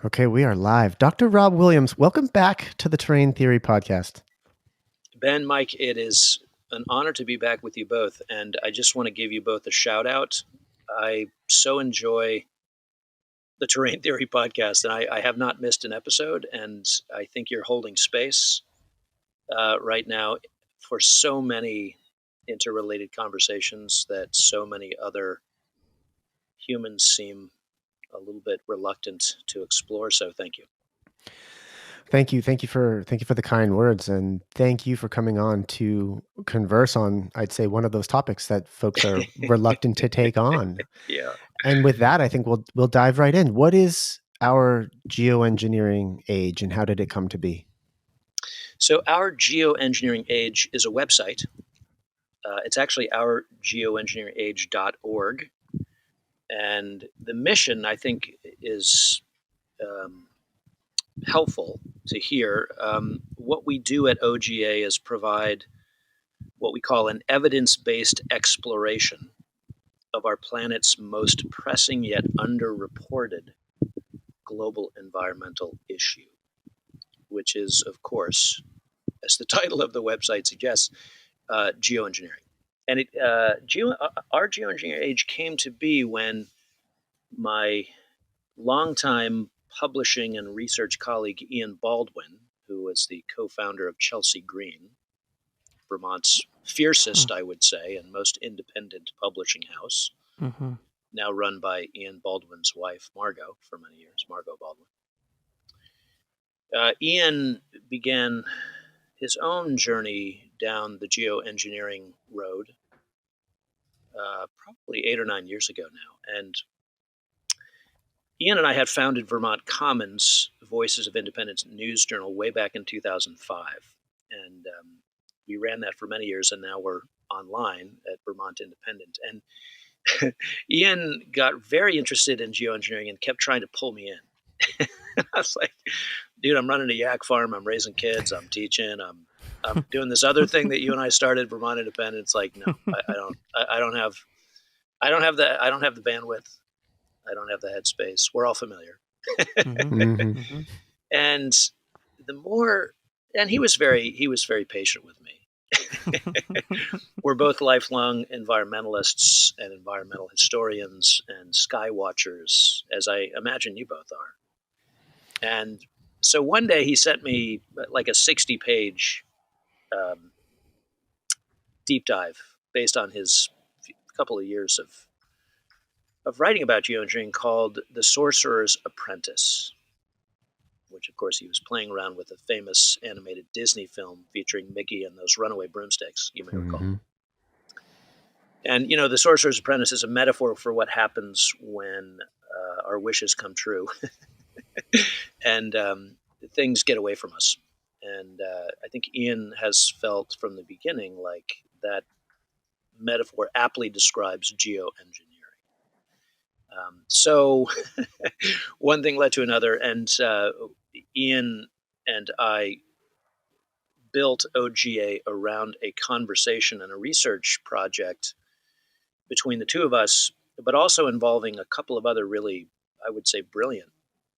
Okay, we are live. Dr. Rob Williams, welcome back to the Terrain Theory Podcast. Ben, Mike, it is an honor to be back with you both. And I just want to give you both a shout out. I so enjoy the Terrain Theory Podcast, and I have not missed an episode. And I think you're holding space right now for so many interrelated conversations that so many other humans seem a little bit reluctant to explore. So thank you. Thank you for the kind words, and thank you for coming on to converse on, I'd say, one of those topics that folks are reluctant to take on. Yeah. And with that, I think we'll dive right in. What is our geoengineering age, and how did it come to be? So our geoengineering age is a website. It's actually our geoengineeringage.org. And the mission, I think, is helpful to hear. What we do at OGA is provide what we call an evidence-based exploration of our planet's most pressing yet underreported global environmental issue, which is, of course, as the title of the website suggests, geoengineering. And our geoengineering age came to be when my longtime publishing and research colleague Ian Baldwin, who was the co-founder of Chelsea Green, Vermont's fiercest, I would say, and most independent publishing house, now run by Ian Baldwin's wife, Margot, for many years, Margot Baldwin. Ian began his own journey down the geoengineering road probably 8 or 9 years ago now. And Ian and I had founded Vermont Commons, Voices of Independence News Journal, way back in 2005. And we ran that for many years, and now we're online at Vermont Independent. And Ian got very interested in geoengineering and kept trying to pull me in. I was like, dude, I'm running a yak farm. I'm raising kids. I'm teaching. I'm doing this other thing that you and I started, Vermont Independent. It's like, no, I don't have the bandwidth. I don't have the headspace. We're all familiar. Mm-hmm. And he was very patient with me. We're both lifelong environmentalists and environmental historians and sky watchers, as I imagine you both are. And so one day he sent me like a 60-page deep dive based on his couple of years of writing about geoengineering called The Sorcerer's Apprentice, which, of course, he was playing around with a famous animated Disney film featuring Mickey and those runaway broomsticks, you may recall. And, The Sorcerer's Apprentice is a metaphor for what happens when our wishes come true and things get away from us. And I think Ian has felt from the beginning like that metaphor aptly describes geoengineering. So one thing led to another, and Ian and I built OGA around a conversation and a research project between the two of us, but also involving a couple of other really, I would say, brilliant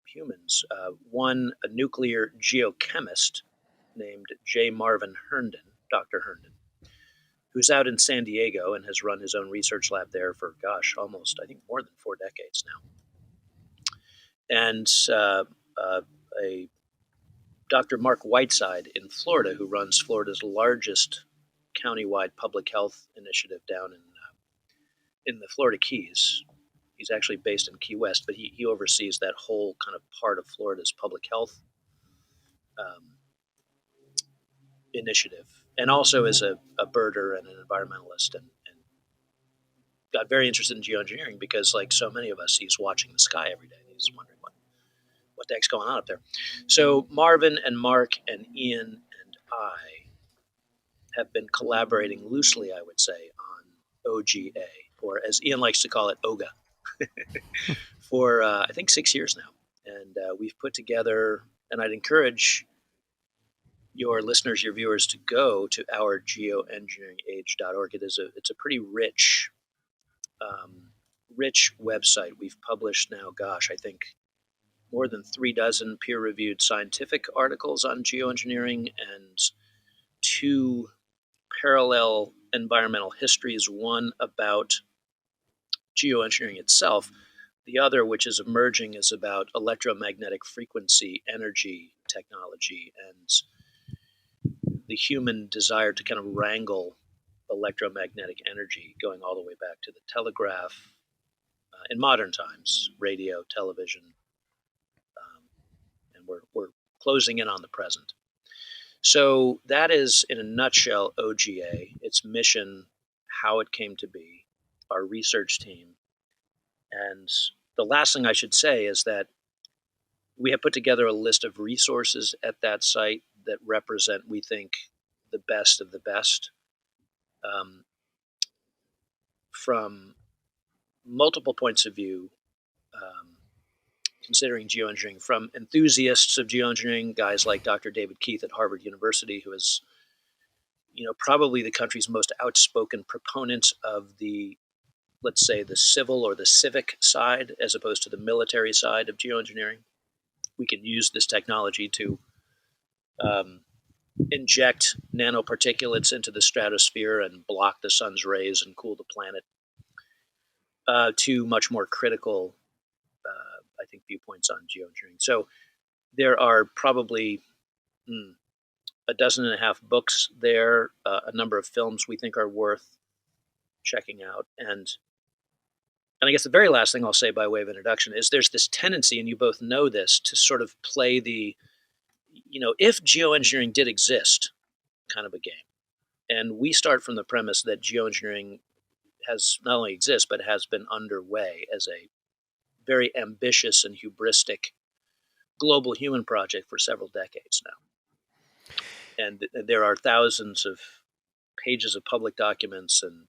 humans. One, a nuclear geochemist named J. Marvin Herndon, Dr. Herndon, who's out in San Diego and has run his own research lab there for, almost, I think, more than 4 decades now. And a Dr. Mark Whiteside in Florida, who runs Florida's largest countywide public health initiative down in the Florida Keys. He's actually based in Key West, but he oversees that whole kind of part of Florida's public health initiative, and also is a birder and an environmentalist, and got very interested in geoengineering because, like so many of us, he's watching the sky every day. He's wondering what the heck's going on up there. So Marvin and Mark and Ian and I have been collaborating loosely, I would say, on OGA, or as Ian likes to call it, OGA, for I think 6 years now. And we've put together, and I'd encourage your listeners, your viewers, to go to our geoengineeringage.org. It's a pretty rich website. We've published now, I think more than 3 dozen peer-reviewed scientific articles on geoengineering and two parallel environmental histories, one about geoengineering itself. The other, which is emerging, is about electromagnetic frequency energy technology and the human desire to kind of wrangle electromagnetic energy going all the way back to the telegraph in modern times, radio, television, um, and we're closing in on the present. So that is, in a nutshell, OGA, its mission, how it came to be, our research team. And the last thing I should say is that we have put together a list of resources at that site that represent, we think, the best of the best um, from multiple points of view, um, considering geoengineering, from enthusiasts of geoengineering, guys like Dr. David Keith at Harvard University, who is probably the country's most outspoken proponent of the, let's say, the civil or the civic side as opposed to the military side of geoengineering. We can use this technology to um, inject nanoparticulates into the stratosphere and block the sun's rays and cool the planet, to much more critical, I think, viewpoints on geoengineering. So there are probably 12 books there, a number of films we think are worth checking out. And I guess the very last thing I'll say by way of introduction is there's this tendency, and you both know this, to sort of play the, if geoengineering did exist kind of a game. And we start from the premise that geoengineering has not only exists, but has been underway as a very ambitious and hubristic global human project for several decades now. And there are thousands of pages of public documents and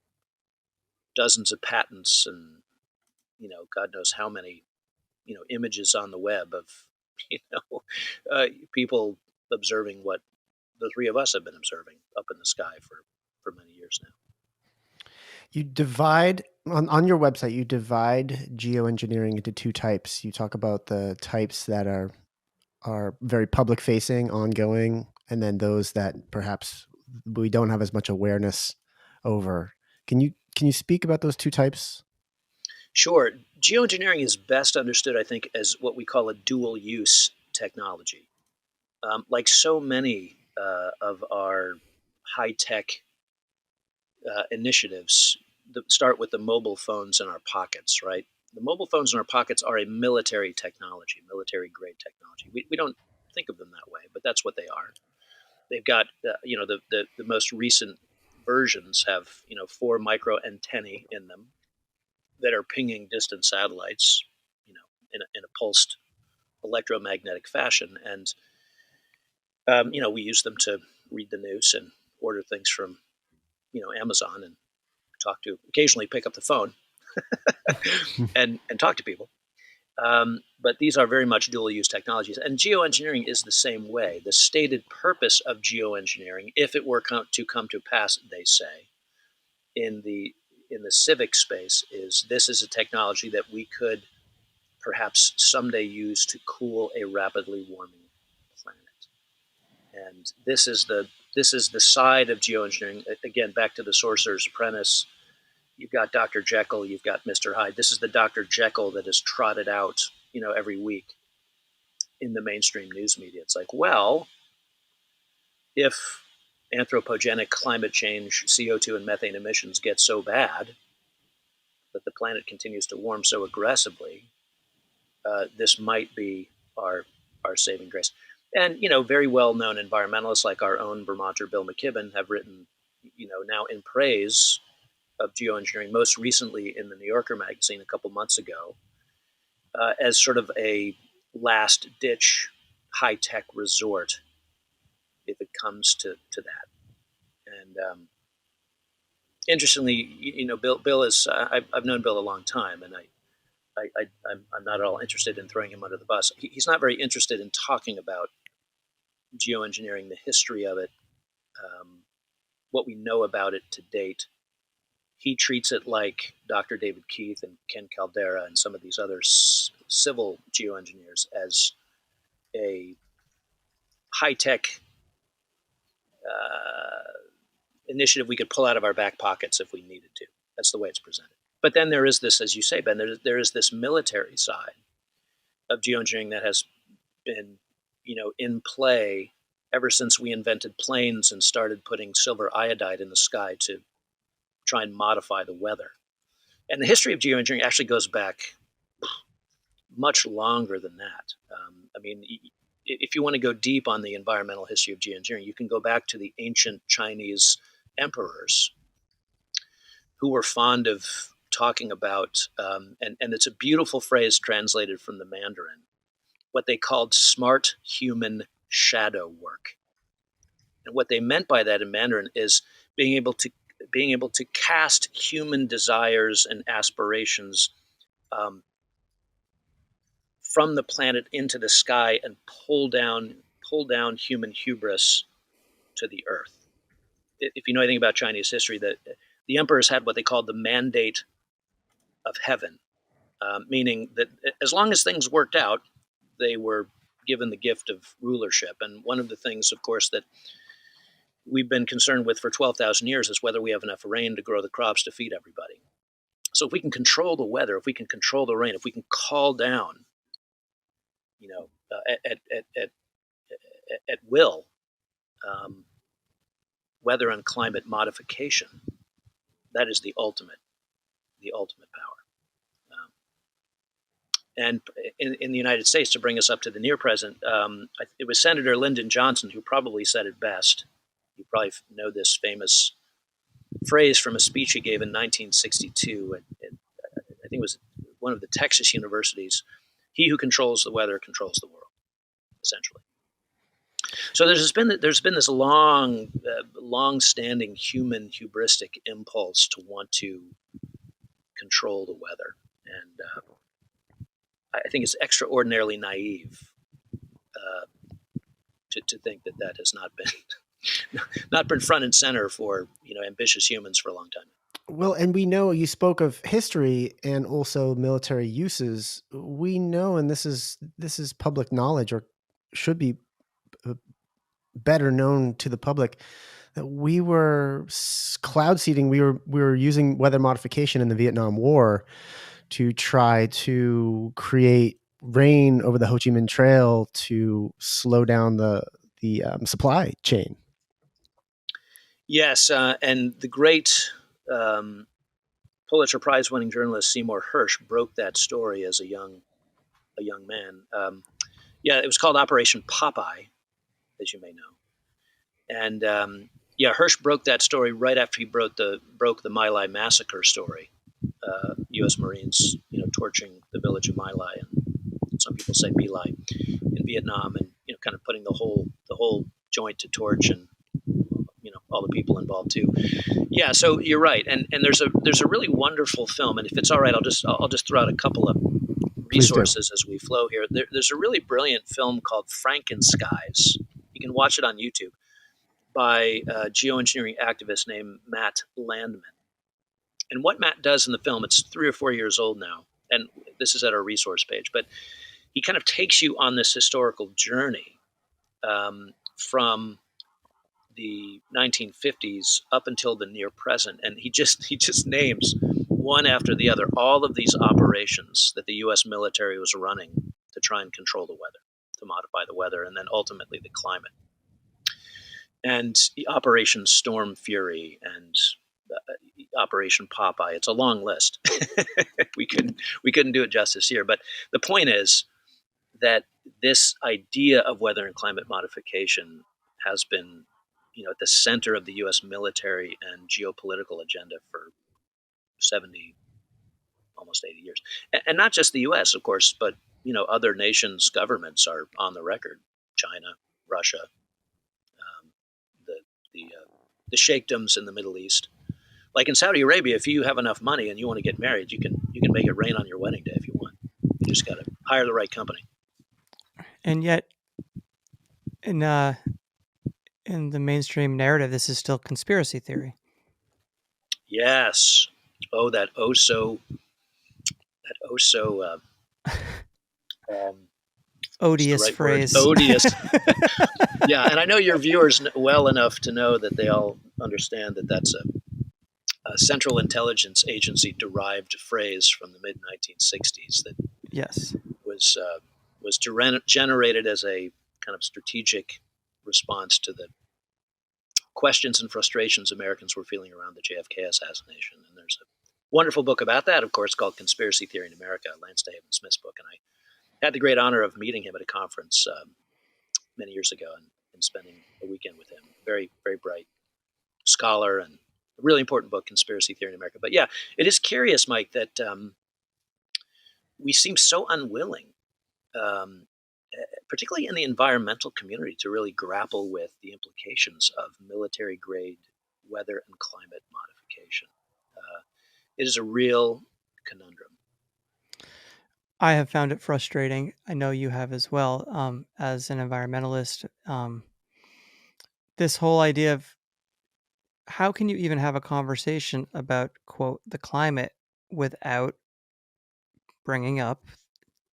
dozens of patents and, God knows how many, images on the web of, you know, people observing what the three of us have been observing up in the sky for many years now. You divide on your website, you divide geoengineering into two types. You talk about the types that are very public facing, ongoing, and then those that perhaps we don't have as much awareness over. Can you speak about those two types? Sure. Geoengineering is best understood, I think, as what we call a dual use technology. Like so many of our high tech initiatives that start with the mobile phones in our pockets, right? The mobile phones in our pockets are a military technology, military grade technology. We don't think of them that way, but that's what they are. They've got, the most recent versions have, 4 micro antennae in them that are pinging distant satellites, in a pulsed electromagnetic fashion. And, we use them to read the news and order things from, Amazon and occasionally pick up the phone and talk to people. But these are very much dual use technologies. And geoengineering is the same way. The stated purpose of geoengineering, if it were to come to pass, they say, in the civic space, is this is a technology that we could perhaps someday use to cool a rapidly warming planet. And this is the side of geoengineering. Again, back to the sorcerer's apprentice. You've got Dr. Jekyll, you've got Mr. Hyde. This is the Dr. Jekyll that is trotted out, every week in the mainstream news media. It's like, well, if anthropogenic climate change, CO2 and methane emissions get so bad that the planet continues to warm so aggressively, this might be our saving grace. And very well known environmentalists like our own Vermonter Bill McKibben have written, now in praise of geoengineering, most recently in the New Yorker magazine a couple months ago, as sort of a last ditch high tech resort if it comes to that. And interestingly, Bill is I've known Bill a long time, and I'm not at all interested in throwing him under the bus. He's not very interested in talking about geoengineering, the history of it, what we know about it to date. He treats it like Dr. David Keith and Ken Caldera and some of these other civil geoengineers as a high tech initiative we could pull out of our back pockets if we needed to. That's the way it's presented. But then there is this, as you say, Ben, there is this military side of geoengineering that has been, in play ever since we invented planes and started putting silver iodide in the sky to try and modify the weather. And the history of geoengineering actually goes back much longer than that. I mean, if you want to go deep on the environmental history of geoengineering, you can go back to the ancient Chinese emperors who were fond of talking about, and it's a beautiful phrase translated from the Mandarin, what they called smart human shadow work. And what they meant by that in Mandarin is being able to cast human desires and aspirations um, from the planet into the sky and pull down human hubris to the earth. If you know anything about Chinese history, that the emperors had what they called the mandate of heaven, meaning that as long as things worked out, they were given the gift of rulership. And one of the things, of course, that we've been concerned with for 12,000 years is whether we have enough rain to grow the crops to feed everybody. So if we can control the weather, if we can control the rain, if we can call down, at will, um, weather and climate modification, that is the ultimate power. And in the United States, to bring us up to the near present, it was Senator Lyndon Johnson who probably said it best. You probably know this famous phrase from a speech he gave in 1962. I think it was one of the Texas universities. He who controls the weather controls the world, essentially. So there's been this long-standing human hubristic impulse to want to control the weather, and I think it's extraordinarily naive uh, to think that has not been front and center for ambitious humans for a long time. Well, and we know you spoke of history and also military uses. We know, and this is public knowledge, or should be uh, better known to the public, that we were cloud seeding. We were using weather modification in the Vietnam War to try to create rain over the Ho Chi Minh Trail to slow down the supply chain. Yes, and the great um, Pulitzer Prize-winning journalist Seymour Hersh broke that story as a young man. Yeah, it was called Operation Popeye, as you may know, and yeah, Hersh broke that story right after he broke the My Lai massacre story. U.S. Marines, torching the village of My Lai, and some people say My Lai, in Vietnam, and kind of putting the whole joint to torch, and all the people involved too. Yeah, so you're right, and there's a really wonderful film, and if it's all right, I'll just throw out a couple of Please do. resources as we flow here. There's a really brilliant film called Frankenskies. You can watch it on YouTube by a geoengineering activist named Matt Landman. And what Matt does in the film, it's 3 or 4 years old now, and this is at our resource page, but he kind of takes you on this historical journey from the 1950s up until the near present, and he just names one after the other all of these operations that the U.S. military was running to try and control the weather, to modify the weather, and then ultimately the climate. And the Operation Storm Fury and Operation Popeye. It's a long list. we couldn't do it justice here, but the point is that this idea of weather and climate modification has been, at the center of the U.S. military and geopolitical agenda for 70, almost 80 years, and not just the U.S., of course, but other nations' governments are on the record. China, Russia, the the sheikdoms in the Middle East. Like in Saudi Arabia, if you have enough money and you want to get married, you can make it rain on your wedding day if you want. You just got to hire the right company. And yet, in in the mainstream narrative, this is still conspiracy theory. Yes. Oh, that oh so What's the Odious right word? phrase. Odious. Yeah, and I know your viewers well enough to know that they all understand that that's a Central Intelligence Agency derived phrase from the mid 1960s that Yes. was generated as a kind of strategic response to the questions and frustrations Americans were feeling around the JFK assassination. And there's a wonderful book about that, of course, called Conspiracy Theory in America, Lance David Smith's book. And I had the great honor of meeting him at a conference many years ago and spending a weekend with him. Very, very bright scholar and a really important book, Conspiracy Theory in America. But yeah, it is curious, Mike, that we seem so unwilling, um, particularly in the environmental community, to really grapple with the implications of military grade weather and climate modification. It is a real conundrum. I have found it frustrating. I know you have as well, as an environmentalist. This whole idea of how can you even have a conversation about, quote, the climate without bringing up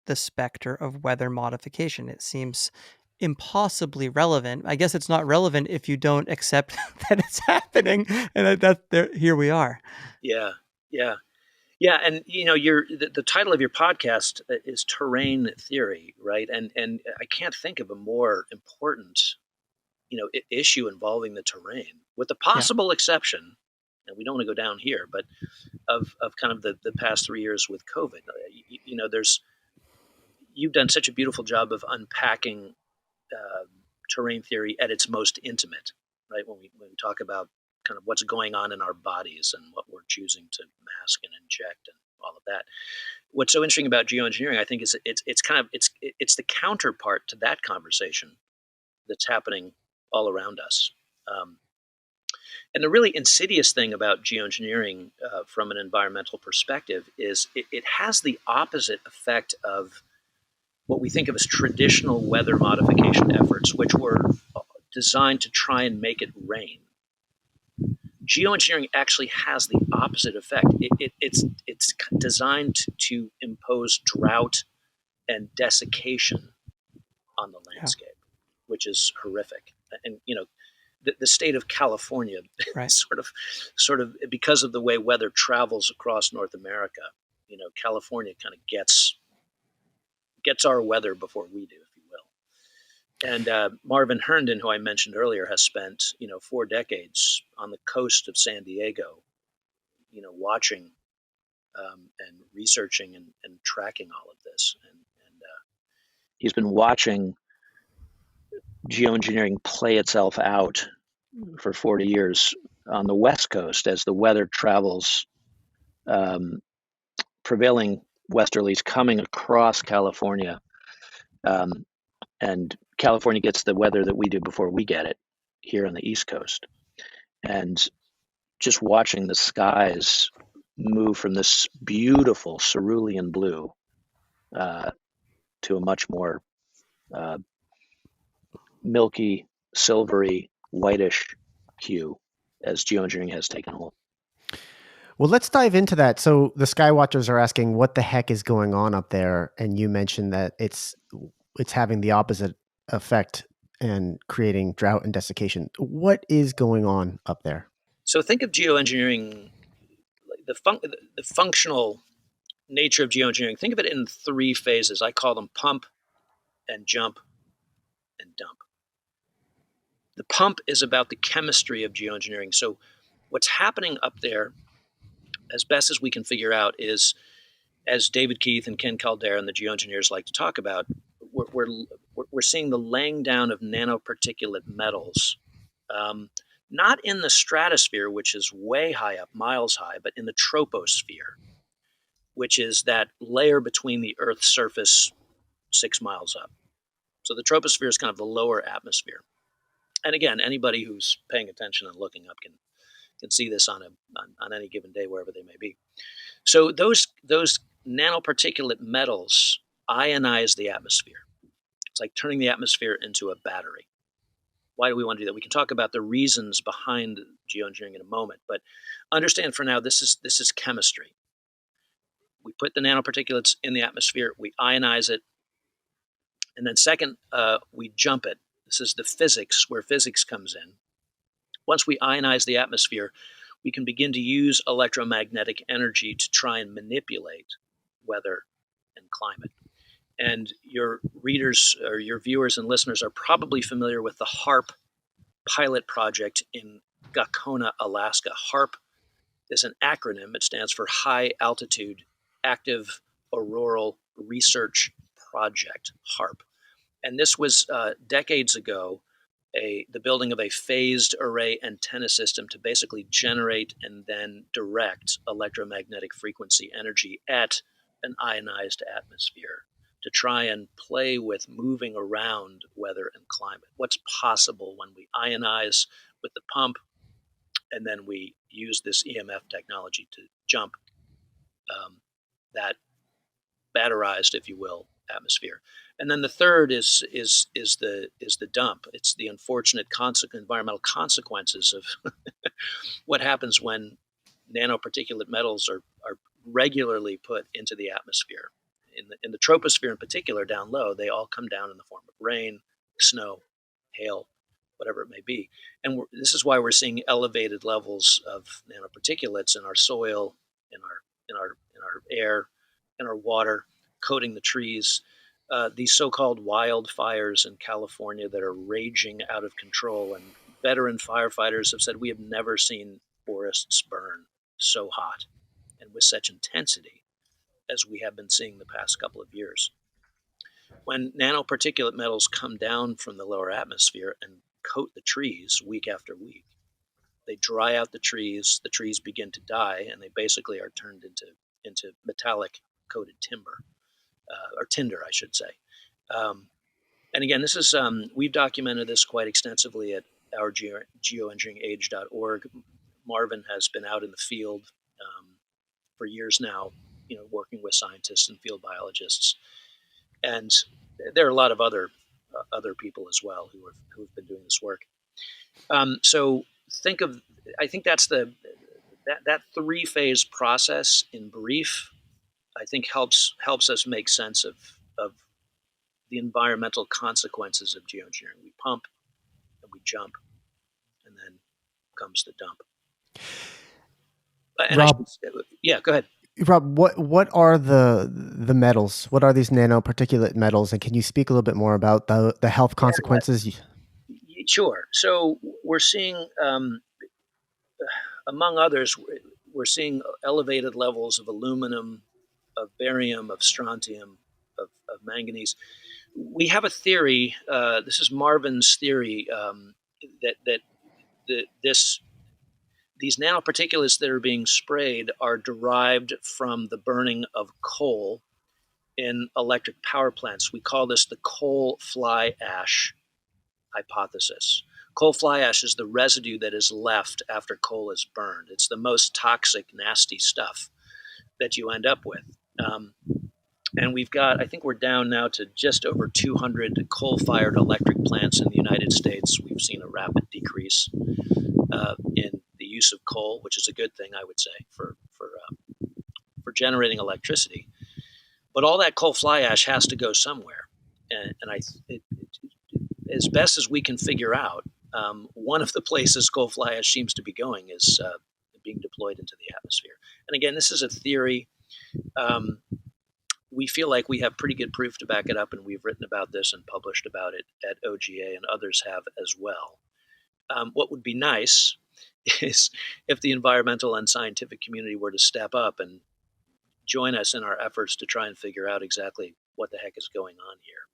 the specter of weather modification? It seems impossibly relevant. I guess it's not relevant if you don't accept that it's happening, and here we are. Yeah, yeah. Yeah, and the title of your podcast is Terrain Theory, right? And I can't think of a more important issue involving the terrain, with the Yeah. possible exception, and we don't want to go down here, but of kind of the past 3 years with COVID. There's you've done such a beautiful job of unpacking terrain theory at its most intimate, right? When we talk about kind of what's going on in our bodies and what we're choosing to mask and inject and all of that. What's so interesting about geoengineering, I think, is it's the counterpart to that conversation that's happening all around us. And the really insidious thing about geoengineering from an environmental perspective is it has the opposite effect of what we think of as traditional weather modification efforts, which were designed to try and make it rain. Geoengineering actually has the opposite effect. It's designed to impose drought and desiccation on the landscape, which is horrific. And the state of California, Right. sort of because of the way weather travels across North America, California kind of gets our weather before we do, if you will. And Marvin Herndon, who I mentioned earlier, has spent 4 decades on the coast of San Diego, watching and researching and tracking all of this. And he's been watching geoengineering play itself out for 40 years on the West Coast as the weather travels, prevailing westerlies coming across California. And California gets the weather that we do before we get it here on the East Coast. And just watching the skies move from this beautiful cerulean blue to a much more milky, silvery, whitish hue as geoengineering has taken hold. Well, let's dive into that. So the Skywatchers are asking what the heck is going on up there, and you mentioned that it's having the opposite effect and creating drought and desiccation. What is going on up there? So think of geoengineering, the functional nature of geoengineering. Think of it in 3 phases. I call them pump and jump and dump. The pump is about the chemistry of geoengineering. So what's happening up there, as best as we can figure out, is, as David Keith and Ken Caldera and the geoengineers like to talk about, we're seeing the laying down of nanoparticulate metals, not in the stratosphere, which is way high up, miles high, but in the troposphere, which is that layer between the Earth's surface 6 miles up. So the troposphere is kind of the lower atmosphere. And again, anybody who's paying attention and looking up can see this on any given day, wherever they may be. So those nanoparticulate metals ionize the atmosphere. It's like turning the atmosphere into a battery. Why do we want to do that? We can talk about the reasons behind geoengineering in a moment, but understand for now this is chemistry. We put the nanoparticulates in the atmosphere, we ionize it, And then second, we jump it. This is the physics, where physics comes in. Once we ionize the atmosphere, we can begin to use electromagnetic energy to try and manipulate weather and climate. And your readers or your viewers and listeners are probably familiar with the HARP pilot project in Gakona, Alaska. HARP is an acronym. It stands for High Altitude Active Auroral Research Project, HARP. And this was decades ago the building of a phased array antenna system to basically generate and then direct electromagnetic frequency energy at an ionized atmosphere to try and play with moving around weather and climate. What's possible when we ionize with the pump and then we use this EMF technology to jump that batterized, if you will, atmosphere. And then the third is the dump. It's the unfortunate environmental consequences of what happens when nanoparticulate metals are regularly put into the atmosphere. In the troposphere in particular, down low, they all come down in the form of rain, snow, hail, whatever it may be. And this is why we're seeing elevated levels of nanoparticulates in our soil, in our air, in our water, coating the trees. These so-called wildfires in California that are raging out of control, and veteran firefighters have said we have never seen forests burn so hot and with such intensity as we have been seeing the past couple of years. When nanoparticulate metals come down from the lower atmosphere and coat the trees week after week, they dry out the trees begin to die, and they basically are turned into metallic coated timber, or tinder, I should say. And again, this is we've documented this quite extensively at our geoengineeringage.org. Marvin has been out in the field for years now, working with scientists and field biologists, and there are a lot of other people as well who have been doing this work. So I think that's that 3-phase process in brief. I think helps us make sense of the environmental consequences of geoengineering. We pump and we jump, and then comes the dump. And Rob, yeah, go ahead. Rob, what are the metals? What are these nanoparticulate metals? And can you speak a little bit more about the health consequences? Yeah, sure. So we're seeing, among others, we're seeing elevated levels of aluminum, of barium, of strontium, of manganese. We have a theory. This is Marvin's theory that these nanoparticulates that are being sprayed are derived from the burning of coal in electric power plants. We call this the coal fly ash hypothesis. Coal fly ash is the residue that is left after coal is burned. It's the most toxic, nasty stuff that you end up with. And I think we're down now to just over 200 coal-fired electric plants in the United States. We've seen a rapid decrease in the use of coal, which is a good thing, I would say, for generating electricity. But all that coal fly ash has to go somewhere, and as best as we can figure out, one of the places coal fly ash seems to be going is being deployed into the atmosphere. And again, this is a theory. We feel like we have pretty good proof to back it up, and we've written about this and published about it at OGA, and others have as well. What would be nice is if the environmental and scientific community were to step up and join us in our efforts to try and figure out exactly what the heck is going on here.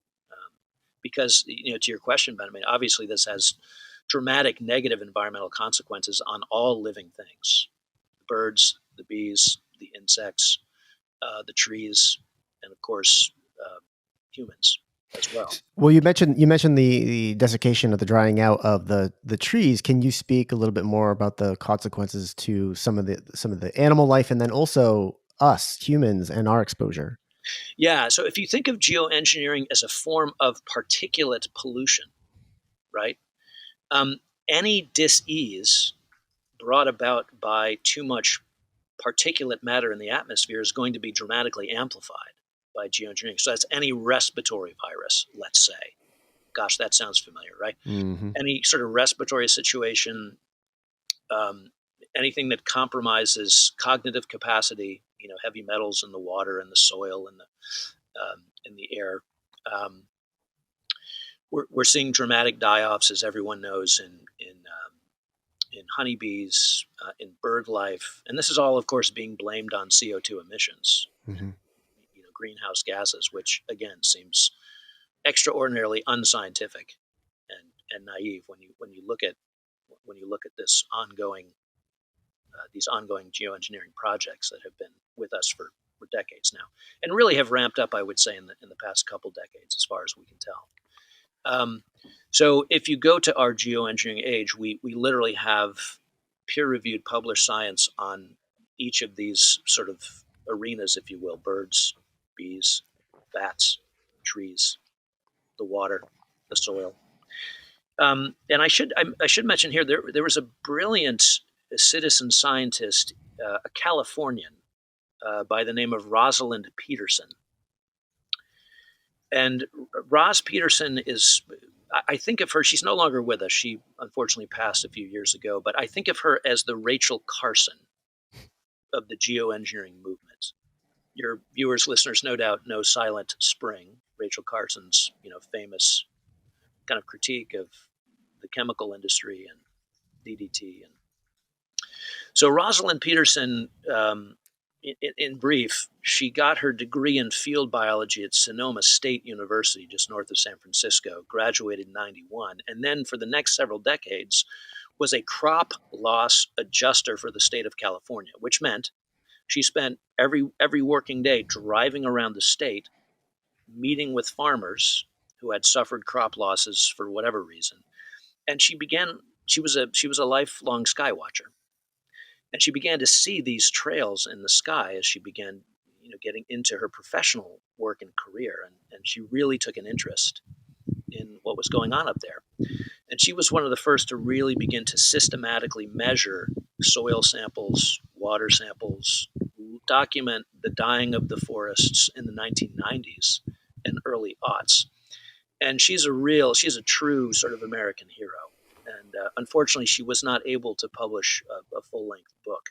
Because, to your question, Ben, obviously this has dramatic negative environmental consequences on all living things: the birds, the bees, the insects, the trees, and of course, humans as well. Well, you mentioned the desiccation or the drying out of the trees. Can you speak a little bit more about the consequences to some of the animal life, and then also us humans and our exposure? Yeah. So if you think of geoengineering as a form of particulate pollution, right? Any dis-ease brought about by too much particulate matter in the atmosphere is going to be dramatically amplified. geoengineering. So that's any respiratory virus, let's say. Gosh, that sounds familiar, right? Mm-hmm. Any sort of respiratory situation, anything that compromises cognitive capacity, heavy metals in the water and the soil and in the air. We're seeing dramatic die-offs, as everyone knows, in honeybees, in bird life, and this is all, of course, being blamed on CO2 emissions, Mm-hmm. and, greenhouse gases, which again seems extraordinarily unscientific and naive when you look at this ongoing these ongoing geoengineering projects that have been with us for decades now, and really have ramped up, I would say, in the past couple decades, as far as we can tell. So if you go to our geoengineering age, we literally have peer-reviewed published science on each of these sort of arenas, if you will: birds, bees, bats, trees, the water, the soil. And I should mention here, there was a brilliant citizen scientist, a Californian, by the name of Rosalind Peterson. And Roz Peterson is, I think of her, she's no longer with us. She unfortunately passed a few years ago, but I think of her as the Rachel Carson of the geoengineering movement. Your viewers, listeners, no doubt know Silent Spring, Rachel Carson's, famous kind of critique of the chemical industry and DDT. And so Rosalind Peterson, in brief, she got her degree in field biology at Sonoma State University, just north of San Francisco, graduated in 91, and then for the next several decades was a crop loss adjuster for the state of California, which meant she spent every working day driving around the state, meeting with farmers who had suffered crop losses for whatever reason. And she was a lifelong sky watcher. And she began to see these trails in the sky as she began, getting into her professional work and career. And she really took an interest in what was going on up there. And she was one of the first to really begin to systematically measure soil samples, water samples, document the dying of the forests in the 1990s and early aughts. And she's a true sort of American hero. And unfortunately, she was not able to publish a full-length book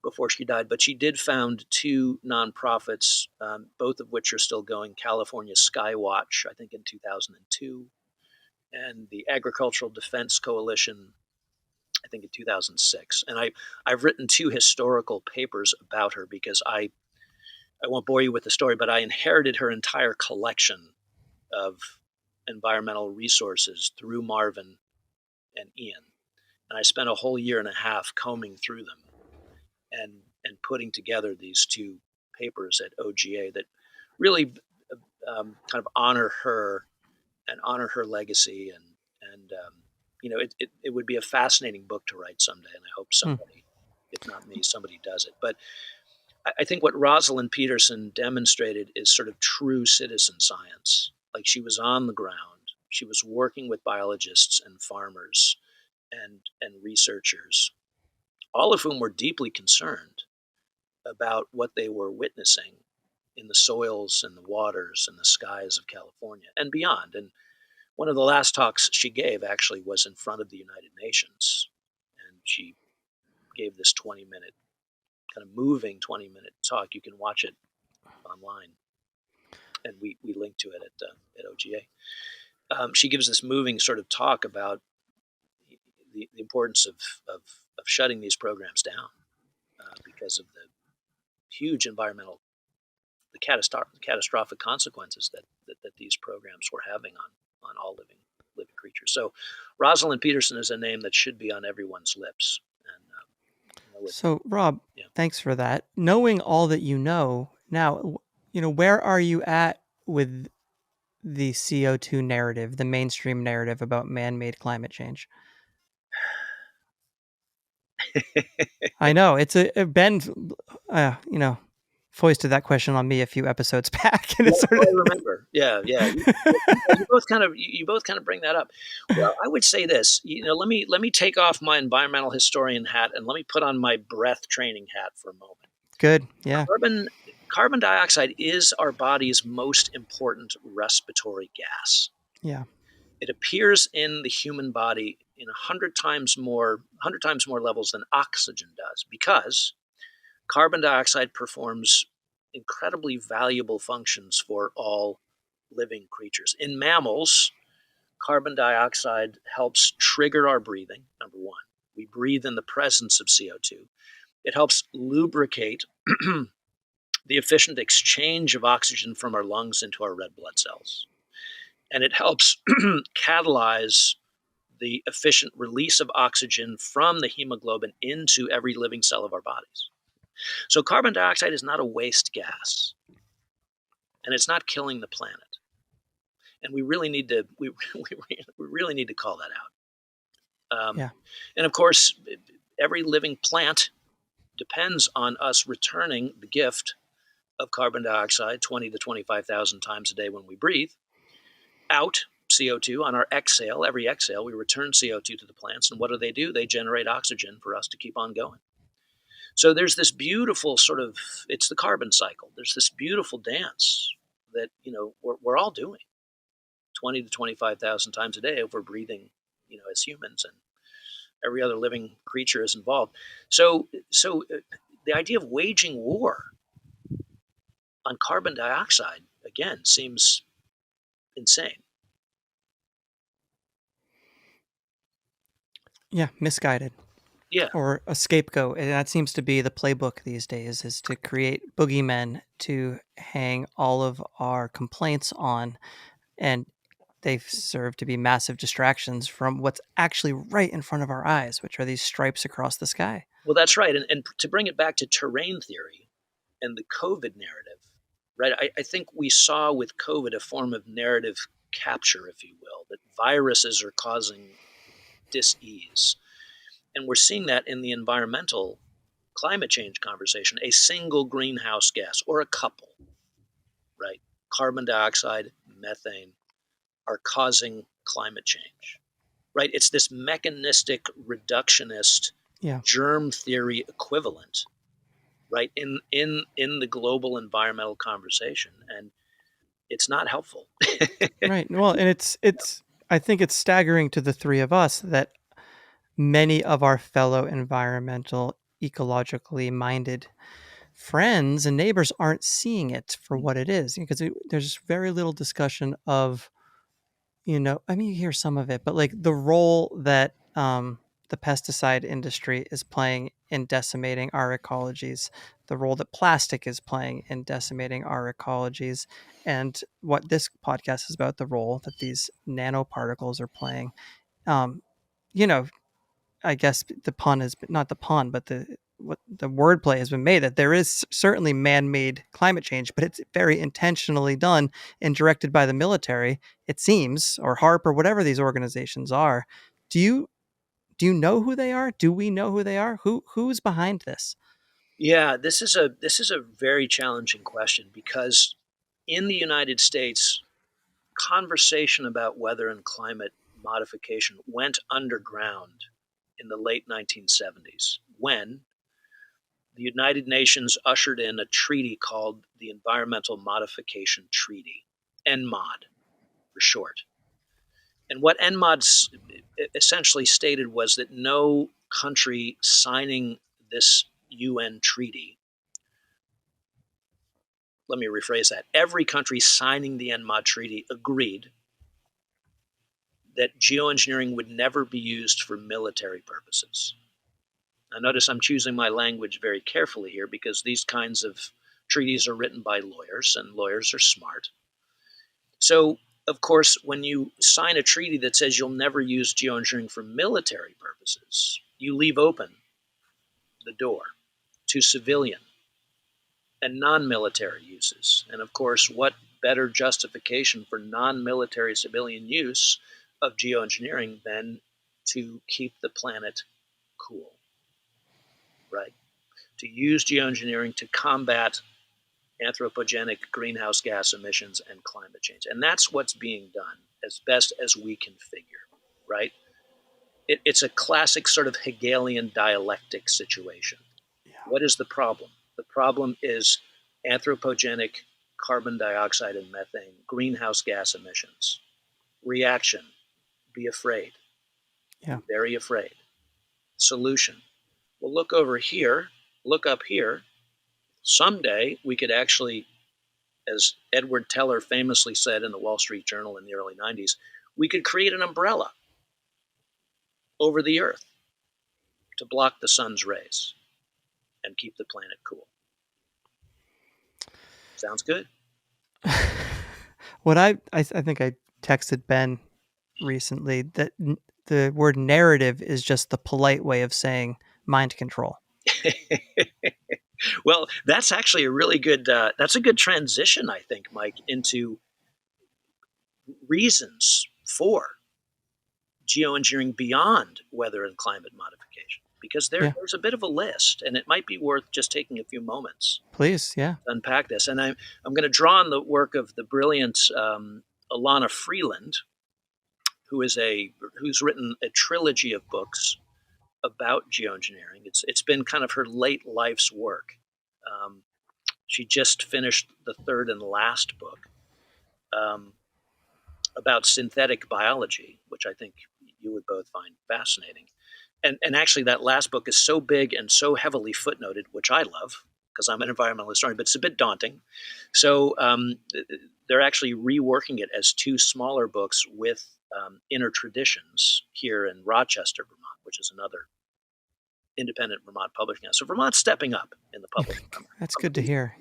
before she died. But she did found two nonprofits, both of which are still going: California Skywatch, I think in 2002, and the Agricultural Defense Coalition, I think in 2006. And I've written two historical papers about her because I won't bore you with the story, but I inherited her entire collection of environmental resources through Marvin and Ian. And I spent a whole year and a half combing through them and putting together these two papers at OGA that really kind of honor her and honor her legacy. And it would be a fascinating book to write someday. And I hope somebody, if not me, somebody does it. But I think what Rosalind Peterson demonstrated is sort of true citizen science. Like, she was on the ground. She was working with biologists and farmers and researchers, all of whom were deeply concerned about what they were witnessing in the soils and the waters and the skies of California and beyond. And one of the last talks she gave actually was in front of the United Nations. And she gave this 20-minute, kind of moving 20-minute talk. You can watch it online. And we link to it at OGA. She gives this moving sort of talk about the importance of shutting these programs down because of the huge environmental, the catastrophic consequences that these programs were having on all living creatures. So Rosalind Peterson is a name that should be on everyone's lips. And so Rob, thanks for that. Knowing all that you know now, where are you at with the CO2 narrative, the mainstream narrative about man-made climate change? I know it's Ben, foisted that question on me a few episodes back, and it's sort of... I remember. Yeah. You both kind of bring that up. Well, I would say this. Let me take off my environmental historian hat and let me put on my breath training hat for a moment. Good. Yeah. Carbon dioxide is our body's most important respiratory gas. Yeah. It appears in the human body in 100 times more levels than oxygen does, because carbon dioxide performs incredibly valuable functions for all living creatures. In mammals, carbon dioxide helps trigger our breathing, number one. We breathe in the presence of CO2. It helps lubricate the efficient exchange of oxygen from our lungs into our red blood cells. And it helps catalyze the efficient release of oxygen from the hemoglobin into every living cell of our bodies. So carbon dioxide is not a waste gas, and it's not killing the planet. And we really need to we really need to call that out. Yeah. And of course, every living plant depends on us returning the gift of carbon dioxide 20 to 25,000 times a day when we breathe, out CO2 on our exhale. Every exhale, we return CO2 to the plants. And what do? They generate oxygen for us to keep on going. So there's this beautiful sort of, it's the carbon cycle. There's this beautiful dance that, we're all doing 20 to 25,000 times a day if we're breathing, as humans, and every other living creature is involved. So the idea of waging war on carbon dioxide, again, seems insane. Yeah, misguided. Yeah. Or a scapegoat. And that seems to be the playbook these days, is to create boogeymen to hang all of our complaints on. And they've served to be massive distractions from what's actually right in front of our eyes, which are these stripes across the sky. Well, that's right. And to bring it back to terrain theory and the COVID narrative, right? I think we saw with COVID a form of narrative capture, if you will, that viruses are causing dis-ease. And we're seeing that in the environmental climate change conversation. A single greenhouse gas, or a couple, right? Carbon dioxide, methane, are causing climate change, right? It's this mechanistic reductionist germ theory equivalent, right, in the global environmental conversation, and it's not helpful. Right. Well, and it's I think it's staggering to the three of us that many of our fellow environmental, ecologically minded friends and neighbors aren't seeing it for what it is, because there's very little discussion of, I mean, you hear some of it, but like the role that the pesticide industry is playing in decimating our ecologies, the role that plastic is playing in decimating our ecologies, and what this podcast is about, the role that these nanoparticles are playing. Um, you know, I guess the pun is not the pun, but the wordplay has been made that there is certainly man-made climate change, but it's very intentionally done and directed by the military, it seems, or HARP, or whatever these organizations are. Do you know who they are? Do we know who they are? Who's behind this? Yeah, this is a very challenging question, because in the United States, conversation about weather and climate modification went underground in the late 1970s, when the United Nations ushered in a treaty called the Environmental Modification Treaty, ENMOD for short. And what ENMOD essentially stated was that no country signing this UN treaty, let me rephrase that, every country signing the ENMOD treaty agreed that geoengineering would never be used for military purposes. Now, notice I'm choosing my language very carefully here, because these kinds of treaties are written by lawyers, and lawyers are smart. So, of course, when you sign a treaty that says you'll never use geoengineering for military purposes, you leave open the door to civilian and non-military uses. And of course, what better justification for non-military civilian use of geoengineering than to keep the planet cool, right? To use geoengineering to combat anthropogenic greenhouse gas emissions and climate change. And that's what's being done as best as we can figure, right? It's a classic sort of Hegelian dialectic situation. Yeah. What is the problem? The problem is anthropogenic carbon dioxide and methane, greenhouse gas emissions. Reaction, be afraid, Yeah. be very afraid. Solution, well, look over here, look up here. Someday we could actually, as Edward Teller famously said in the Wall Street Journal in the early 90s, we could create an umbrella over the earth to block the sun's rays and keep the planet cool. Sounds good. What I think I texted Ben recently that the word narrative is just the polite way of saying mind control. Well, that's actually a really good, that's a good transition, I think, Mike, into reasons for geoengineering beyond weather and climate modification, because Yeah. there's a bit of a list, and it might be worth just taking a few moments Please, yeah. to unpack this. And I'm going to draw on the work of the brilliant Alana Freeland, who's written a trilogy of books about geoengineering. It's been kind of her late life's work. She just finished the third and last book about synthetic biology, which I think you would both find fascinating. And actually, that last book is so big and so heavily footnoted, which I love because I'm an environmental historian, but it's a bit daunting. So they're actually reworking it as two smaller books with inner traditions here in Rochester, Vermont, which is another independent Vermont publishing house. So Vermont's stepping up in the public. That's good to hear.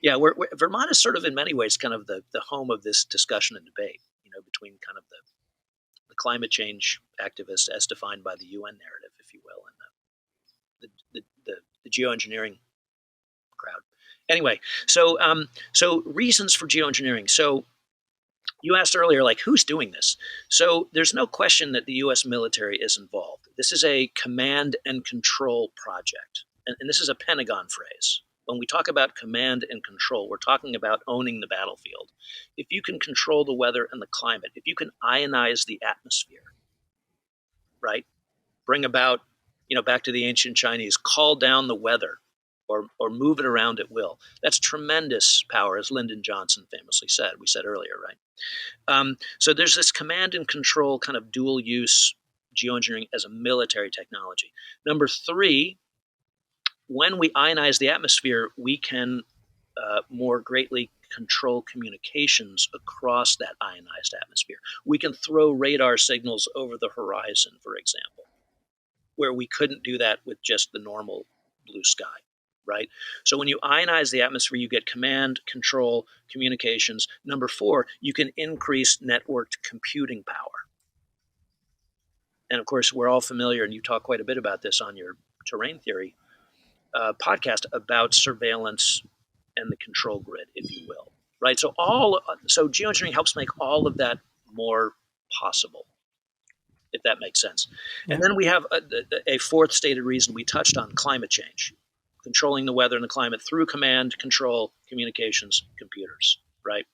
Yeah, Vermont is sort of in many ways kind of the home of this discussion and debate, between kind of the climate change activists as defined by the UN narrative, if you will, and the geoengineering crowd. Anyway, so reasons for geoengineering. So you asked earlier, like, who's doing this? So there's no question that the U.S. military is involved. This is a command and control project, and this is a Pentagon phrase. When we talk about command and control, we're talking about owning the battlefield. If you can control the weather and the climate, if you can ionize the atmosphere, right? Bring about, back to the ancient Chinese, call down the weather or move it around at will. That's tremendous power, as Lyndon Johnson famously said. We said earlier, right? So there's this command and control kind of dual use geoengineering as a military technology. Number three, when we ionize the atmosphere, we can more greatly control communications across that ionized atmosphere. We can throw radar signals over the horizon, for example, where we couldn't do that with just the normal blue sky, right? So when you ionize the atmosphere, you get command, control, communications. Number four, you can increase networked computing power. And of course, we're all familiar, and you talk quite a bit about this on your terrain theory podcast about surveillance and the control grid, if you will, right? So geoengineering helps make all of that more possible, if that makes sense. Yeah. And then we have a fourth stated reason we touched on: climate change, controlling the weather and the climate through command, control, communications, computers, right?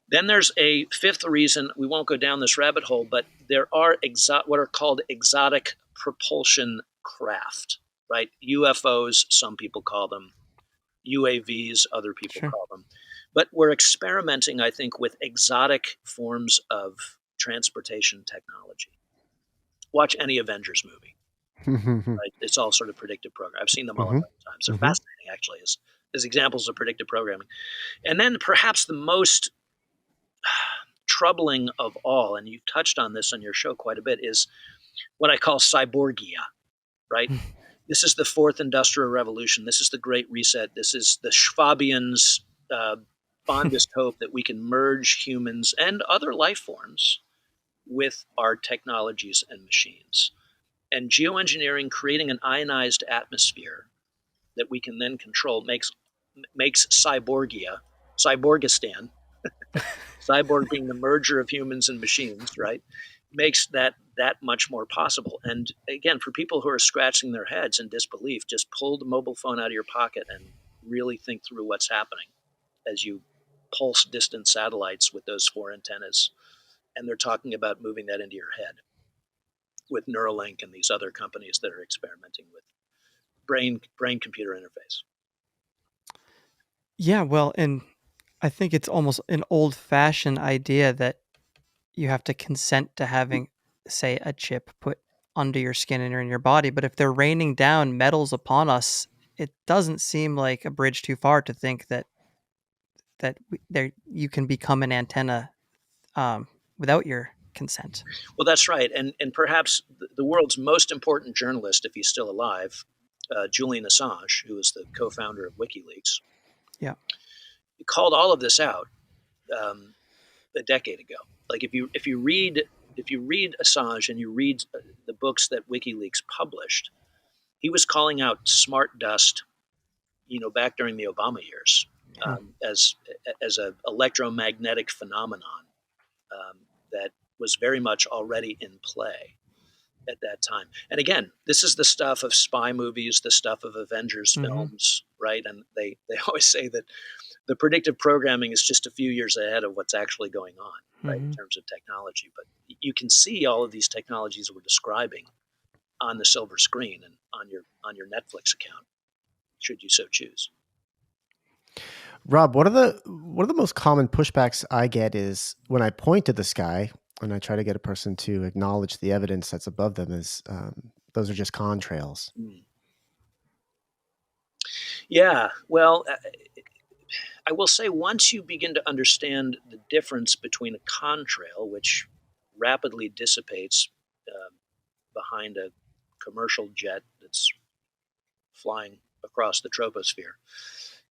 Then there's a fifth reason. We won't go down this rabbit hole, but there are what are called exotic propulsion craft, right? UFOs, some people call them. UAVs, other people call them. But we're experimenting, I think, with exotic forms of transportation technology. Watch any Avengers movie. Right? It's all sort of predictive programming. I've seen them all a bunch of times. They're fascinating, actually, as examples of predictive programming. And then perhaps the most troubling of all, and you've touched on this on your show quite a bit, is what I call cyborgia, right? This is the fourth industrial revolution. This is the Great Reset. This is the Schwabians' fondest hope that we can merge humans and other life forms with our technologies and machines. And geoengineering, creating an ionized atmosphere that we can then control, makes cyborgistan, cyborg being the merger of humans and machines, right? Makes that much more possible. And again, for people who are scratching their heads in disbelief, just pull the mobile phone out of your pocket and really think through what's happening as you pulse distant satellites with those four antennas. And they're talking about moving that into your head with Neuralink and these other companies that are experimenting with brain-computer interface. Yeah, well, and I think it's almost an old-fashioned idea that you have to consent to having, say, a chip put under your skin and in your body. But if they're raining down metals upon us, it doesn't seem like a bridge too far to think that there you can become an antenna without your consent. Well, that's right, and perhaps the world's most important journalist, if he's still alive, Julian Assange, who was the co-founder of WikiLeaks, Yeah. he called all of this out um, a decade ago. Like if you read Assange and you read the books that WikiLeaks published, he was calling out smart dust, back during the Obama years, Huh. as a electromagnetic phenomenon that was very much already in play at that time. And again, this is the stuff of spy movies, the stuff of Avengers Mm-hmm. films, right? And they always say that the predictive programming is just a few years ahead of what's actually going on, right, in Mm-hmm. terms of technology. But you can see all of these technologies we're describing on the silver screen and on your Netflix account, should you so choose. Rob, one of the most common pushbacks I get is when I point to the sky and I try to get a person to acknowledge the evidence that's above them is those are just contrails. Mm. Yeah, well, I will say once you begin to understand the difference between a contrail, which rapidly dissipates uh, behind a commercial jet that's flying across the troposphere,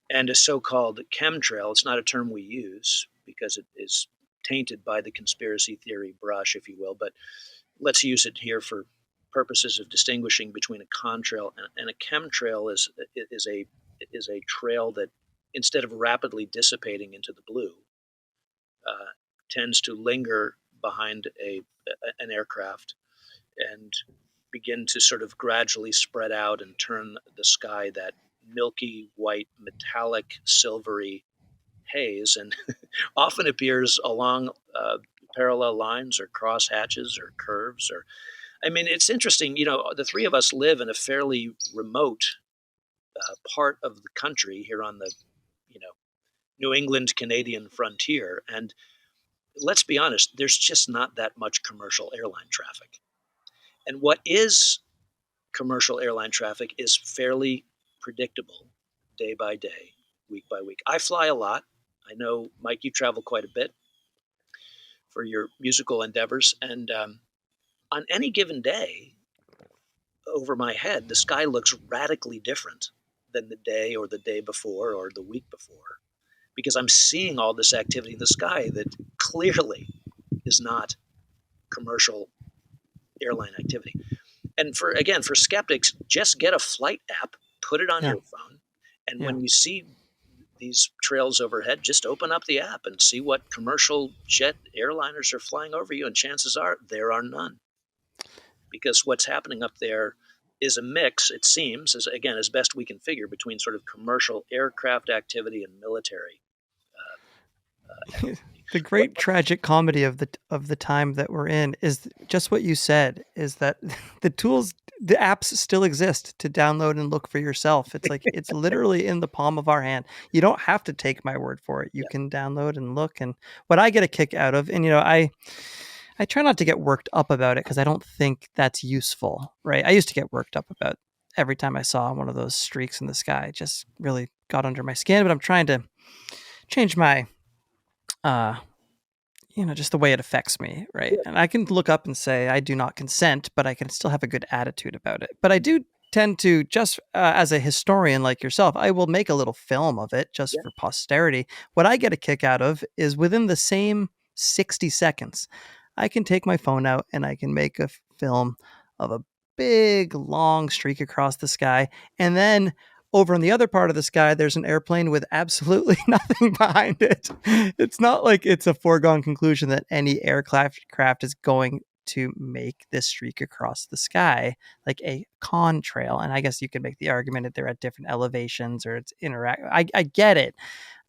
and a so called chemtrail, it's not a term we use because it is tainted by the conspiracy theory brush, if you will, but let's use it here for purposes of distinguishing between a contrail and a chemtrail is a trail that instead of rapidly dissipating into the blue, uh, tends to linger behind an aircraft and begin to sort of gradually spread out and turn the sky that milky white, metallic, silvery haze, and often appears along parallel lines or cross hatches or curves. Or, I mean, it's interesting. The three of us live in a fairly remote part of the country here on the, you know, New England Canadian frontier, and let's be honest, there's just not that much commercial airline traffic. And what is commercial airline traffic is fairly predictable day by day, week by week. I fly a lot. I know, Mike, you travel quite a bit for your musical endeavors. And on any given day, over my head, the sky looks radically different than the day or the day before or the week before because I'm seeing all this activity in the sky that clearly is not commercial airline activity. And for skeptics, just get a flight app, put it on Yeah. your phone, and Yeah. when you see these trails overhead, just open up the app and see what commercial jet airliners are flying over you, and chances are there are none. Because what's happening up there is a mix, it seems, as best we can figure, between sort of commercial aircraft activity and military activity. The What, great tragic comedy of the time that we're in is just what you said, is that the apps still exist to download and look for yourself. It's like it's literally in the palm of our hand. You don't have to take my word for it. You yeah, can download and look. And what I get a kick out of, and I try not to get worked up about it because I don't think that's useful, right? I used to get worked up about every time I saw one of those streaks in the sky. It just really got under my skin. But I'm trying to change my uh just the way it affects me, right? yeah, And I can look up and say I do not consent, but I can still have a good attitude about it. But I do tend to just as a historian like yourself, I will make a little film of it just yeah, for posterity. What I get a kick out of is within the same 60 seconds, I can take my phone out and I can make a film of a big long streak across the sky, and then over on the other part of the sky, there's an airplane with absolutely nothing behind it. It's not like it's a foregone conclusion that any aircraft is going to make this streak across the sky like a contrail. And I guess you could make the argument that they're at different elevations or it's interact. I get it.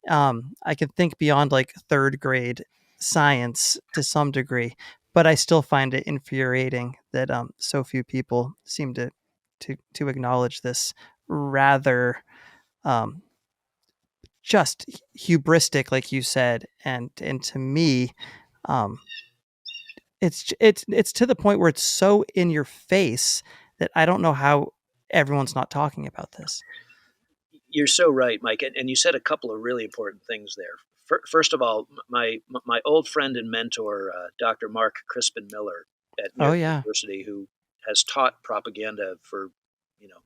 I can think beyond like third grade science to some degree, but I still find it infuriating that so few people seem to acknowledge this rather um, just hubristic, like you said, and to me, it's to the point where it's so in your face that I don't know how everyone's not talking about this. You're so right, Mike, and you said a couple of really important things there. First of all, my old friend and mentor, Dr. Mark Crispin Miller at New Oh York yeah, University, who has taught propaganda for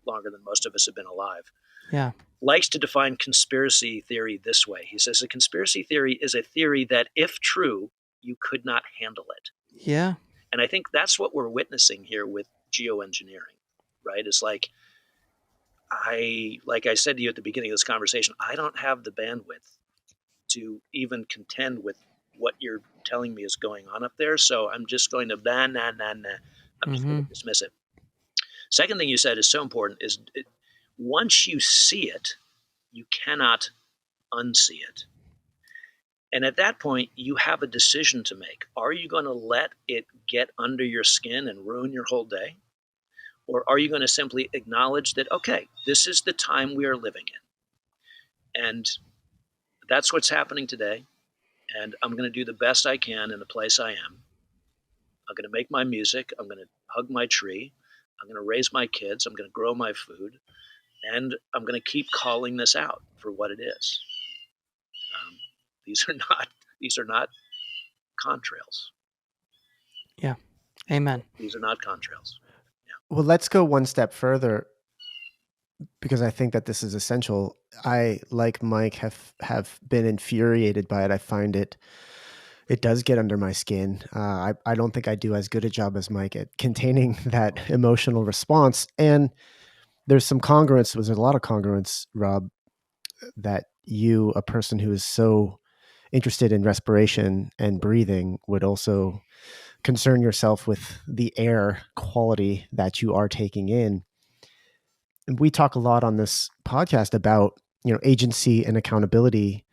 longer than most of us have been alive, yeah, likes to define conspiracy theory this way. He says a conspiracy theory is a theory that, if true, you could not handle it. yeah, And I think that's what we're witnessing here with geoengineering, right? It's like I said to you at the beginning of this conversation, I don't have the bandwidth to even contend with what you're telling me is going on up there. So I'm just going to nah nah nah nah. I'm just going mm-hmm. to dismiss it. Second thing you said is so important is once you see it, you cannot unsee it. And at that point, you have a decision to make. Are you going to let it get under your skin and ruin your whole day? Or are you going to simply acknowledge that, okay, this is the time we are living in? And that's what's happening today. And I'm going to do the best I can in the place I am. I'm going to make my music. I'm going to hug my tree. I'm going to raise my kids. I'm going to grow my food. And I'm going to keep calling this out for what it is. Um, these are not these are not contrails. Yeah, amen. These are not contrails. Well, let's go one step further because I think that this is essential. I, like Mike, have been infuriated by it. I find it does get under my skin. I don't think I do as good a job as Mike at containing that emotional response. And there's some congruence. There's a lot of congruence, Rob, that you, a person who is so interested in respiration and breathing, would also concern yourself with the air quality that you are taking in. And we talk a lot on this podcast about, agency and accountability,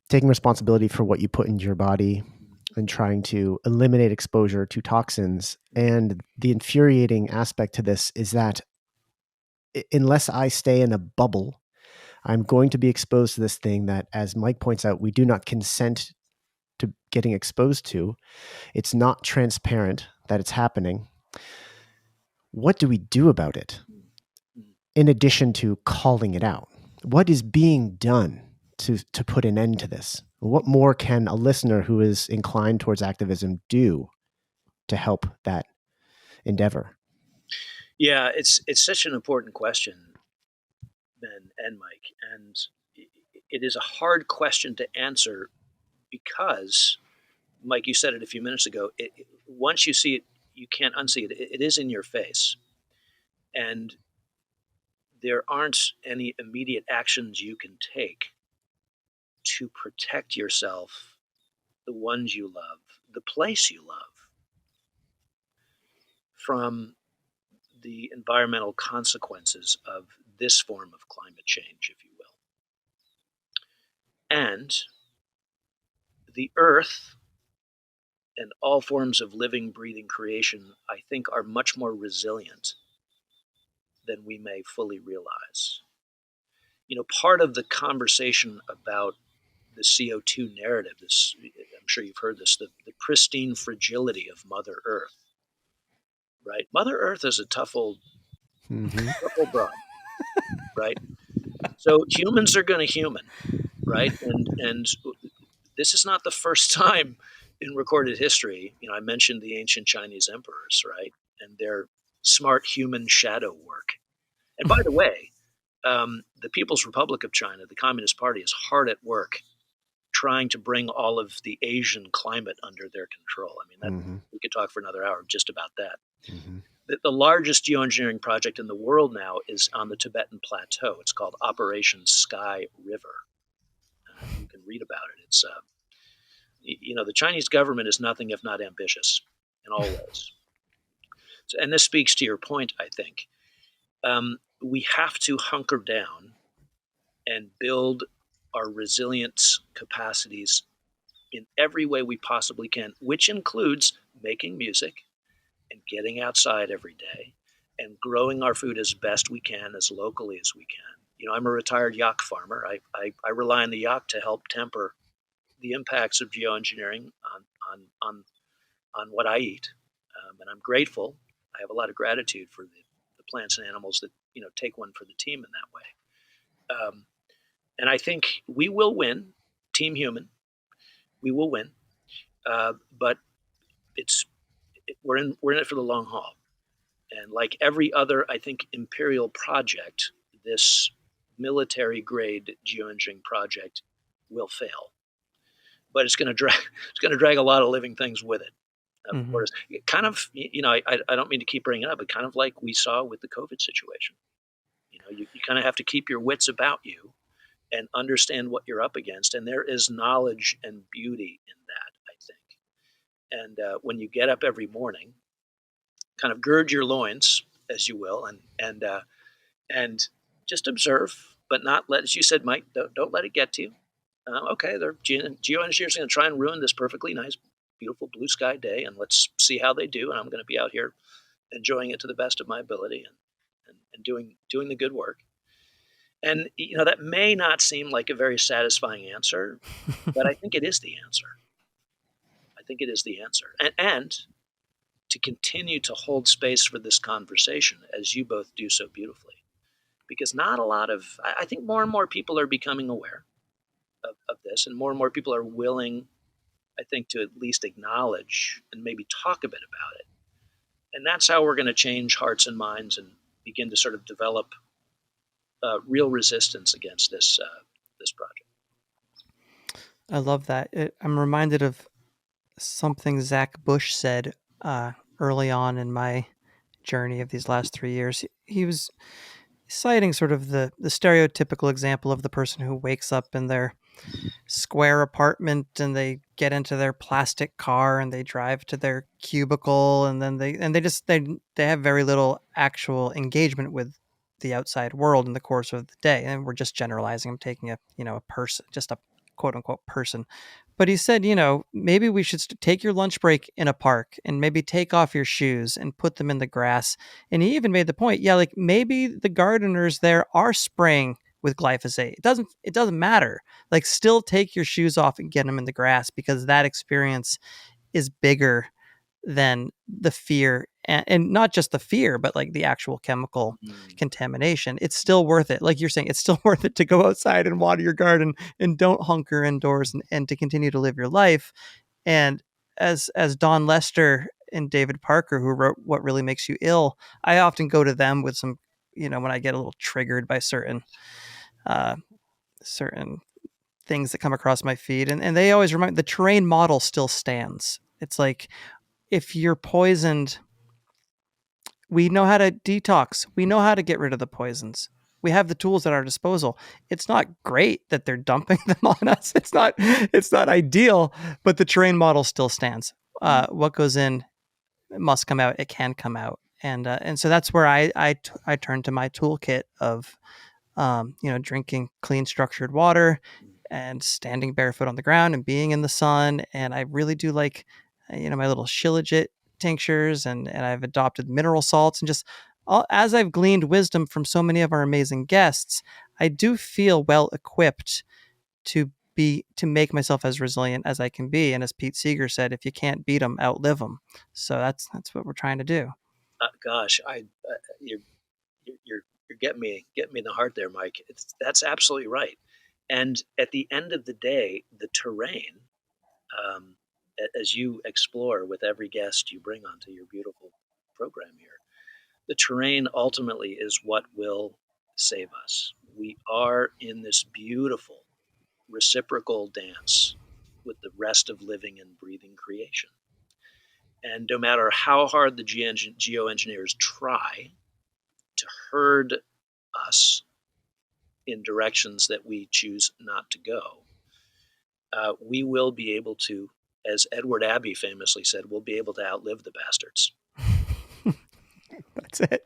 taking responsibility for what you put into your body and trying to eliminate exposure to toxins. And the infuriating aspect to this is that unless I stay in a bubble, I'm going to be exposed to this thing that, as Mike points out, we do not consent to getting exposed to. It's not transparent that it's happening. What do we do about it? In addition to calling it out, what is being done to put an end to this? What more can a listener who is inclined towards activism do to help that endeavor? Yeah, it's such an important question, Ben and Mike, and it is a hard question to answer because, Mike, you said it a few minutes ago. Once you see it, you can't unsee it. It is in your face, and there aren't any immediate actions you can take to protect yourself, the ones you love, the place you love, from the environmental consequences of this form of climate change, if you will. And the earth and all forms of living, breathing creation, I think, are much more resilient than we may fully realize. Part of the conversation about the CO2 narrative, I'm sure you've heard this, the pristine fragility of Mother Earth, right? Mother Earth is a tough old broad, right? So humans are going to human, right? And this is not the first time in recorded history. I mentioned the ancient Chinese emperors, right, and their smart human shadow work. And by the way, the People's Republic of China, the Communist Party, is hard at work trying to bring all of the Asian climate under their control. I mean, we could talk for another hour just about that. The largest geoengineering project in the world now is on the Tibetan Plateau. It's called Operation Sky River. You can read about it. It's the Chinese government is nothing if not ambitious in all ways. And this speaks to your point, I think. We have to hunker down and build our resilience capacities in every way we possibly can, which includes making music and getting outside every day and growing our food as best we can, as locally as we can. I'm a retired yak farmer. I rely on the yak to help temper the impacts of geoengineering on what I eat, and I'm grateful. I have a lot of gratitude for the plants and animals that take one for the team in that way. And I think we will win, Team Human. We will win, but it's we're in it for the long haul. And like every other, I think, imperial project, this military grade geoengineering project will fail. But it's going to drag it's going to drag a lot of living things with it. Of Mm-hmm. course, kind of, I don't mean to keep bringing it up, but kind of like we saw with the COVID situation. You kind of have to keep your wits about you and understand what you're up against. And there is knowledge and beauty in that, I think. And when you get up every morning, kind of gird your loins, as you will, and just observe, but not let, as you said, Mike, don't let it get to you. Okay, they're geoengineers are going to try and ruin this perfectly nice, beautiful blue sky day, and let's see how they do. And I'm going to be out here enjoying it to the best of my ability and doing the good work. And that may not seem like a very satisfying answer, but I think it is the answer. I think it is the answer. And to continue to hold space for this conversation, as you both do so beautifully, because not a lot of, I think more and more people are becoming aware of this, and more people are willing, I think, to at least acknowledge and maybe talk a bit about it. And that's how we're going to change hearts and minds and begin to sort of develop real resistance against this project. I love that. I'm reminded of something Zach Bush said early on in my journey of these last 3 years. He was citing sort of the stereotypical example of the person who wakes up in their square apartment and they get into their plastic car and they drive to their cubicle, and then they have very little actual engagement with the outside world in the course of the day. And we're just generalizing. I'm taking a person, just a quote unquote person. But he said, maybe we should take your lunch break in a park and maybe take off your shoes and put them in the grass. And he even made the point, yeah, like maybe the gardeners there are spraying with glyphosate. It doesn't matter. Like, still take your shoes off and get them in the grass, because that experience is bigger than the fear, and not just the fear, but like the actual chemical contamination. It's still worth it. Like you're saying, it's still worth it to go outside and water your garden and don't hunker indoors, and to continue to live your life. And as Don Lester and David Parker, who wrote What Really Makes You Ill, I often go to them with some, when I get a little triggered by uh, certain things that come across my feed. And they always remind, the terrain model still stands. It's like, if you're poisoned, we know how to detox. We know how to get rid of the poisons. We have the tools at our disposal. It's not great that they're dumping them on us. It's not ideal, but the terrain model still stands. What goes in must come out. It can come out. And so that's where I turn to my toolkit of drinking clean, structured water and standing barefoot on the ground and being in the sun. And I really do like, my little shilajit tinctures, and I've adopted mineral salts, and just as I've gleaned wisdom from so many of our amazing guests, I do feel well equipped to make myself as resilient as I can be. And as Pete Seeger said, if you can't beat them, outlive them. So that's what we're trying to do. Gosh, you're getting me in the heart there, Mike. That's absolutely right. And at the end of the day, the terrain, um, as you explore with every guest you bring onto your beautiful program here, the terrain ultimately is what will save us. We are in this beautiful reciprocal dance with the rest of living and breathing creation. And no matter how hard the geoengineers try to herd us in directions that we choose not to go, we will be able to, as Edward Abbey famously said, we'll be able to outlive the bastards. That's it.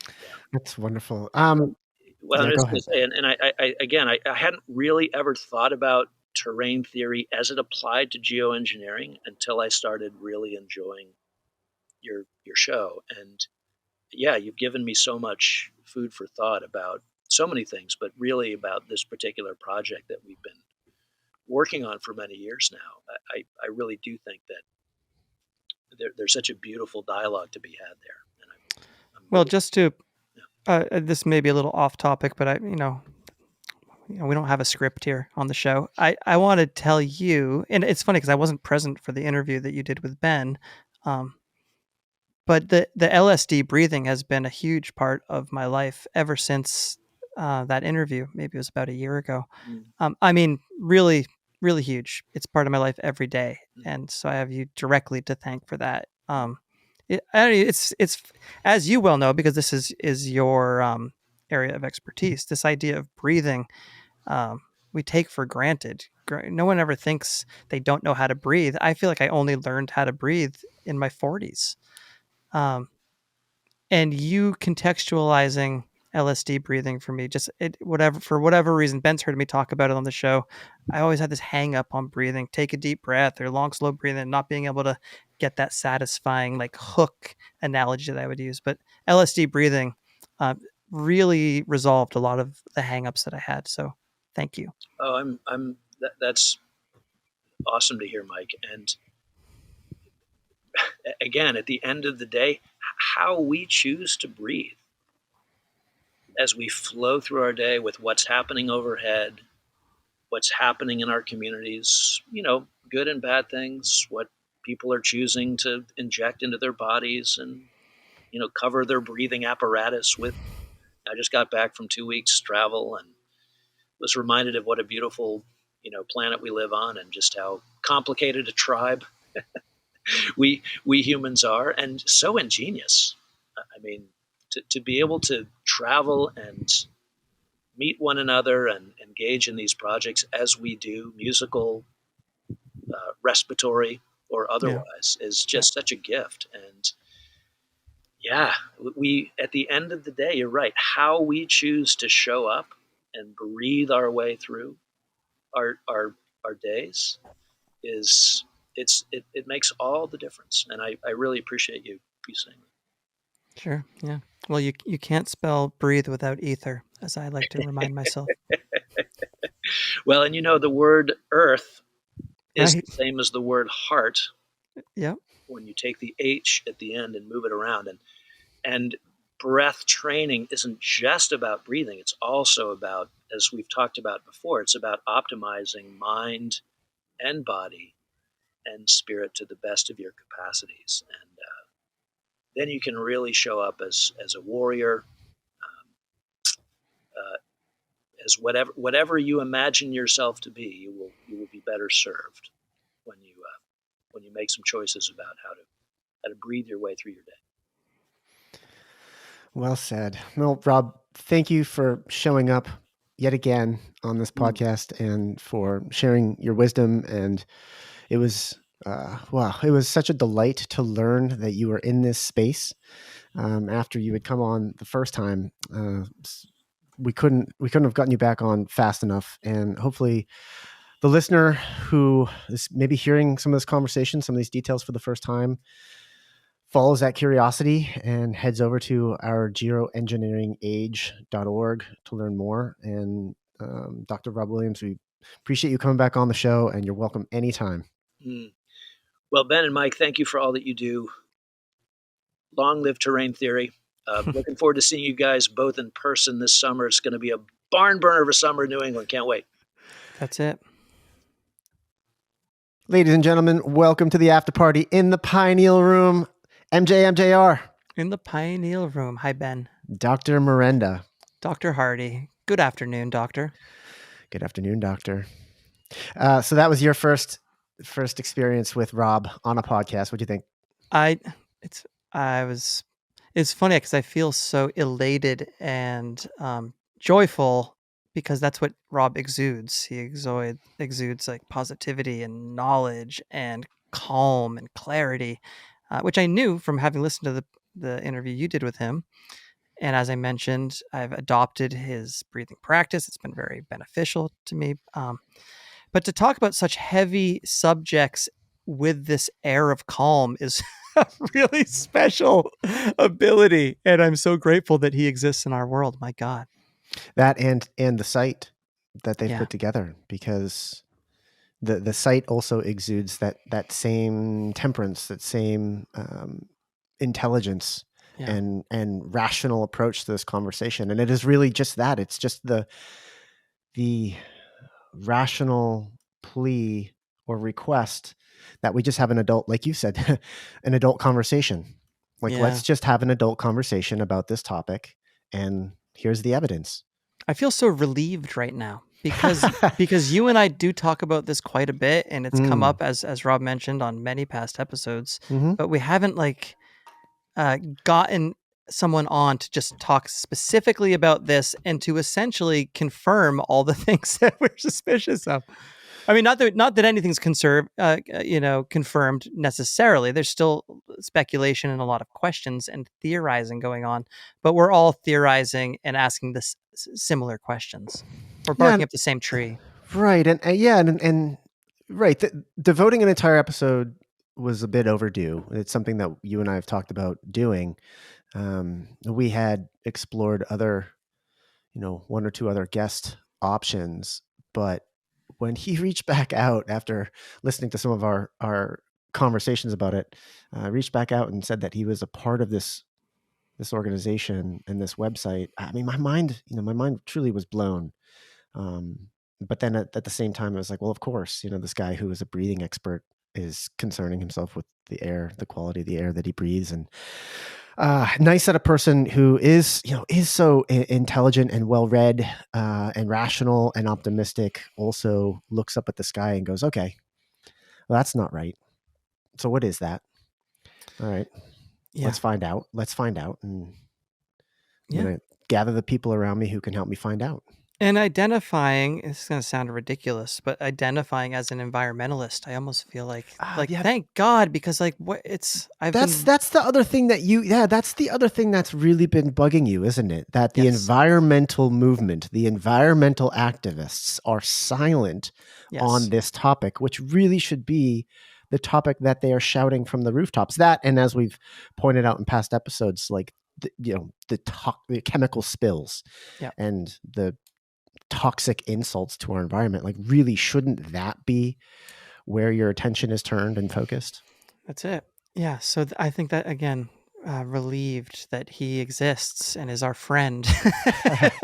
Yeah. That's wonderful. Well, Yeah, I go was going ahead. to say, and I hadn't really ever thought about terrain theory as it applied to geoengineering until I started really enjoying your show. And yeah, you've given me so much food for thought about so many things, but really about this particular project that we've been working on for many years now. I really do think that there's such a beautiful dialogue to be had there, and I'm Well, really just to yeah. this may be a little off topic, but we don't have a script here on the show. I want to tell you, and it's funny because I wasn't present for the interview that you did with Ben, um, but the LSD breathing has been a huge part of my life ever since that interview. Maybe it was about a year ago. Mm, I mean, really, really huge. It's part of my life every day, mm, and so I have you directly to thank for that. It's as you well know because this is your area of expertise. This idea of breathing, um, we take for granted. No one ever thinks they don't know how to breathe. I feel like I only learned how to breathe in my 40s. Um, and you contextualizing LSD breathing for me, just whatever for whatever reason, Ben's heard me talk about it on the show. I always had this hang up on breathing, take a deep breath or long, slow breathing, and not being able to get that satisfying like hook analogy that I would use. But LSD breathing uh, really resolved a lot of the hangups that I had. So thank you. Oh, that's awesome to hear, Mike. And again, at the end of the day, how we choose to breathe as we flow through our day with what's happening overhead, what's happening in our communities, good and bad things, what people are choosing to inject into their bodies and, cover their breathing apparatus with. I just got back from 2 weeks travel and was reminded of what a beautiful, planet we live on and just how complicated a tribe we humans are and so ingenious. I mean, to be able to travel and meet one another and engage in these projects as we do, musical, respiratory, or Yeah. otherwise, is Yeah. just such a gift. And yeah, we at the end of the day, you're right. How we choose to show up and breathe our way through our days is it makes all the difference. And I really appreciate you saying Sure. Yeah. Well, you can't spell breathe without ether, as I like to remind myself. that. Well, and the word earth is Right. the same as the word heart Yep. when you take the H at the end and move it around. And breath training isn't just about breathing. It's also about, as we've talked about before, it's about optimizing mind and body and spirit to the best of your capacities. And then you can really show up as a warrior, um, uh, as whatever you imagine yourself to be. You will be better served when you make some choices about how to breathe your way through your day. Well said. Well, Rob, thank you for showing up yet again on this Mm. podcast and for sharing your wisdom. And it was, wow, it was such a delight to learn that you were in this space after you had come on the first time. We couldn't have gotten you back on fast enough, and hopefully the listener who is maybe hearing some of this conversation, some of these details for the first time, follows that curiosity and heads over to our geoengineeringage.org to learn more. And Dr. Rob Williams, we appreciate you coming back on the show, and you're welcome anytime. Mm. Well, Ben and Mike, thank you for all that you do. Long live terrain theory. Looking forward to seeing you guys both in person this summer. It's going to be a barn burner of a summer in New England. Can't wait. That's it. Ladies and gentlemen, welcome to the after party in the Pineal Room. MJR. In the Pineal Room. Hi, Ben. Dr. Miranda. Dr. Hardy. Good afternoon, Doctor. Good afternoon, Doctor. So that was your first experience with Rob on a podcast. What do you think? It's funny because I feel so elated and joyful because that's what Rob exudes. He exudes like positivity and knowledge and calm and clarity, which I knew from having listened to the interview you did with him. And as I mentioned, I've adopted his breathing practice. It's been very beneficial to me. But to talk about such heavy subjects with this air of calm is a really special ability. And I'm so grateful that he exists in our world. My God. That and the site that they've Yeah. put together, because the site also exudes that same temperance, that same intelligence Yeah. and rational approach to this conversation. And it is really just that. It's just the rational plea or request that we just have an adult, like you said, an adult conversation. Like, Yeah. let's just have an adult conversation about this topic, and here's the evidence. I feel so relieved right now because you and I do talk about this quite a bit, and it's come Mm. up as Rob mentioned on many past episodes, Hmm. but we haven't gotten someone on to just talk specifically about this and to essentially confirm all the things that we're suspicious of. I mean, not that anything's confirmed necessarily. There's still speculation and a lot of questions and theorizing going on, but we're all theorizing and asking this similar questions. We're Yeah, barking up the same tree. right, and yeah, and right, devoting an entire episode was a bit overdue. It's something that you and I have talked about doing. We had explored other, one or two other guest options, but when he reached back out after listening to some of our conversations about it, reached back out and said that he was a part of this organization and this website. I mean, my mind truly was blown. But then at the same time, I was like, well, of course, this guy who is a breathing expert is concerning himself with the air, the quality of the air that he breathes. And nice that a person who is so intelligent and well-read and rational and optimistic also looks up at the sky and goes, okay, well, that's not right. So what is that? All right, Yeah. let's find out. And I'm Yeah. going to gather the people around me who can help me find out. And identifying, it's going to sound ridiculous, but identifying as an environmentalist, I almost feel like Yeah, thank God, because that's the other thing that's the other thing that's really been bugging you, isn't it? That the Yes. environmental movement, the environmental activists are silent on this topic, which really should be the topic that they are shouting from the rooftops. That, and as we've pointed out in past episodes, like the chemical spills and the toxic insults to our environment, like, really shouldn't that be where your attention is turned and focused? That's it. Yeah. So I think that, again, relieved that he exists and is our friend.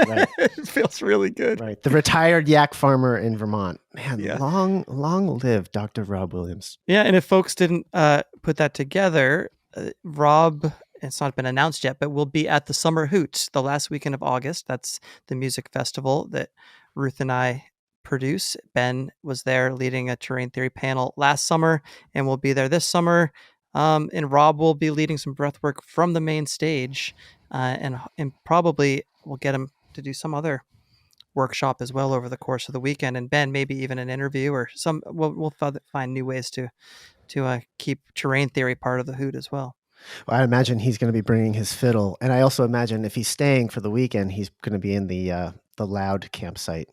Right. It feels really good. Right. The retired yak farmer in Vermont. Man, long live Dr. Rob Williams. Yeah. And if folks didn't put that together, Rob, it's not been announced yet, but we'll be at the Summer Hoots the last weekend of August. That's the music festival that Ruth and I produce. Ben was there leading a terrain theory panel last summer, and we'll be there this summer. And Rob will be leading some breathwork from the main stage, and probably we'll get him to do some other workshop as well over the course of the weekend. And Ben, maybe even an interview or some. We'll find new ways to keep terrain theory part of the hoot as well. Well, I imagine he's going to be bringing his fiddle, and I also imagine if he's staying for the weekend, he's going to be in the loud campsite.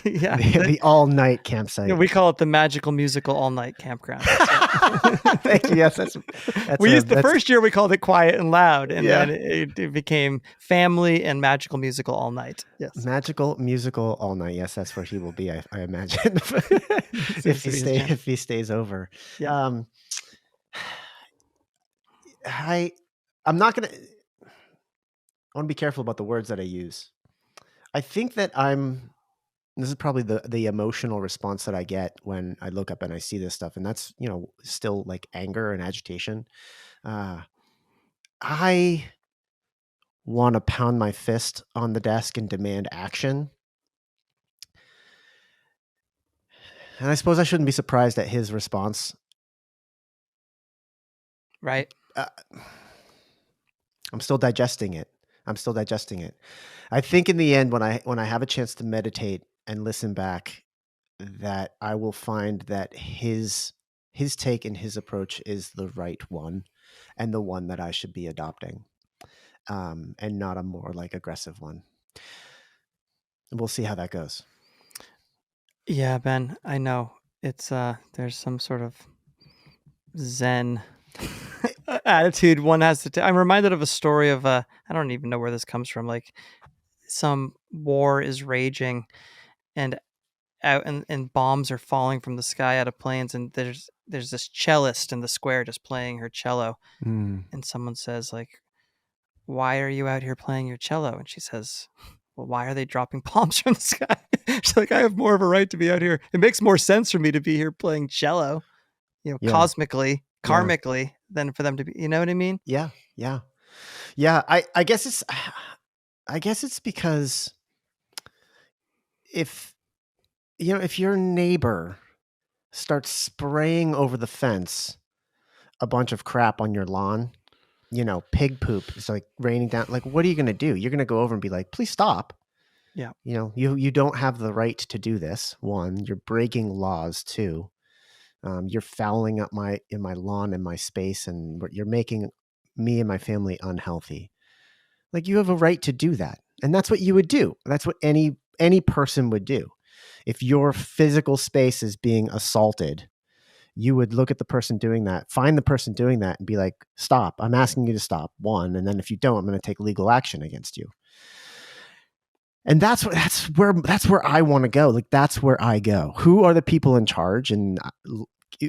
Yeah, the all-night campsite. Yeah, we call it the magical musical all-night campground. Thank you. Yes, the first year we called it quiet and loud, and then it became family and magical musical all night. Yes, magical musical all night. Yes, that's where he will be. I imagine if he stays over. Yeah. I'm not gonna. I want to be careful about the words that I use. I think that this is probably the emotional response that I get when I look up and I see this stuff, and that's still like anger and agitation. I want to pound my fist on the desk and demand action. And I suppose I shouldn't be surprised at his response. Right. I'm still digesting it. I think in the end, when I have a chance to meditate and listen back, that I will find that his take and his approach is the right one, and the one that I should be adopting, and not a more like aggressive one. And we'll see how that goes. Yeah, Ben, I know it's there's some sort of Zen attitude one has to. I'm reminded of a story of I don't even know where this comes from. Like some war is raging and and bombs are falling from the sky out of planes, and there's this cellist in the square just playing her cello, Mm. and someone says like, "Why are you out here playing your cello?" And she says, "Well, why are they dropping bombs from the sky?" She's like, "I have more of a right to be out here. It makes more sense for me to be here playing cello, Yeah. cosmically, karmically, than for them to be." You know what I mean? Yeah. Yeah. Yeah. I guess it's because if if your neighbor starts spraying over the fence a bunch of crap on your lawn, pig poop is like raining down. Like, what are you going to do? You're going to go over and be like, please stop. Yeah. You don't have the right to do this. One, you're breaking laws. Two, you're fouling up my lawn and my space, and you're making me and my family unhealthy. Like, you have a right to do that. And that's what you would do. That's what any person would do. If your physical space is being assaulted, you would look at the person doing that, find the person doing that, and be like, stop. I'm asking you to stop. One. And then if you don't, I'm going to take legal action against you. And that's where I want to go. Like, that's where I go. Who are the people in charge? And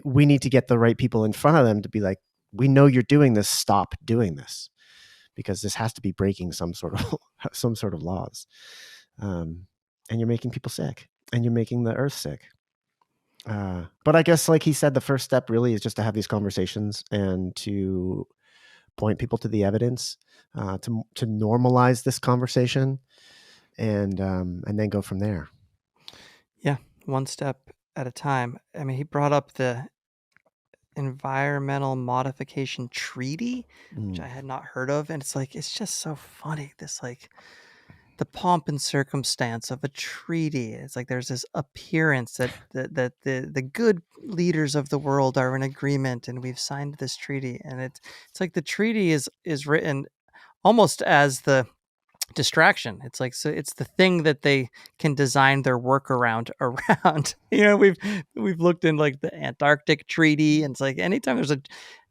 we need to get the right people in front of them to be like, we know you're doing this. Stop doing this, because this has to be breaking some sort of laws. And you're making people sick, and you're making the earth sick. But I guess, like he said, the first step really is just to have these conversations and to point people to the evidence, to normalize this conversation, and then go from there. Yeah, one step at a time. I mean, he brought up the environmental modification treaty, which I had not heard of, and it's just so funny. This like the pomp and circumstance of a treaty. It's like there's this appearance that the good leaders of the world are in agreement, and we've signed this treaty, and it's like the treaty is written almost as the distraction. It's like, so it's the thing that they can design their workaround around. We've looked in like the Antarctic Treaty, and it's like anytime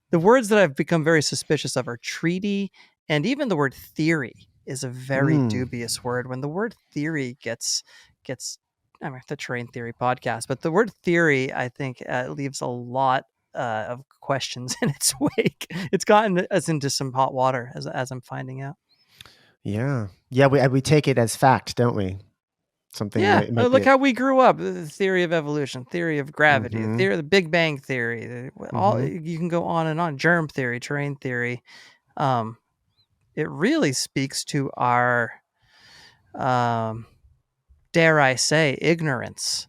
the words that I've become very suspicious of are treaty, and even the word theory is a very dubious word. When the word theory gets I mean, the Terrain Theory podcast, but the word theory, I think, leaves a lot of questions in its wake. It's gotten us into some hot water, as I'm finding out. Yeah. We take it as fact, don't we? Something might look be how we grew up. The theory of evolution, theory of gravity, the theory of the Big Bang theory. All you can go on and on. Germ theory, terrain theory. It really speaks to our, dare I say, ignorance.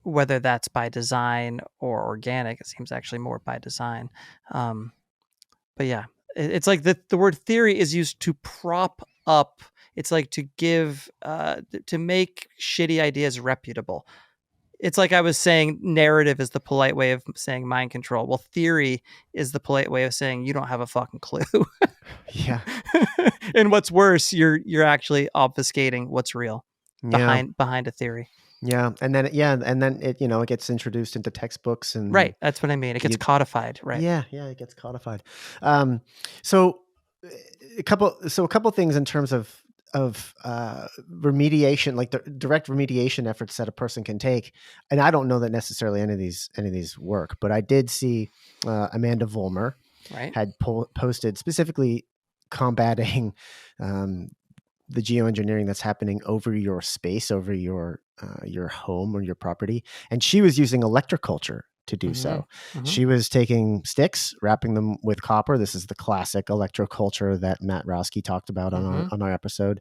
Whether that's by design or organic, it seems actually more by design. But yeah, it's like the word theory is used to prop up. It's like to give, to make shitty ideas reputable. It's like I was saying, narrative is the polite way of saying mind control. Well, theory is the polite way of saying you don't have a fucking clue. Yeah. And what's worse, you're actually obfuscating what's real behind a theory. Yeah, and then it gets introduced into textbooks, and right. That's what I mean. It gets codified, right? Yeah, it gets codified. So a couple things in terms of remediation, like the direct remediation efforts that a person can take. And I don't know that necessarily any of these work, but I did see Amanda Vollmer had posted specifically combating the geoengineering that's happening over your space, over your home or your property. And she was using electroculture to do so. She was taking sticks, wrapping them with copper. This is the classic electroculture that Matt Rowski talked about on our episode,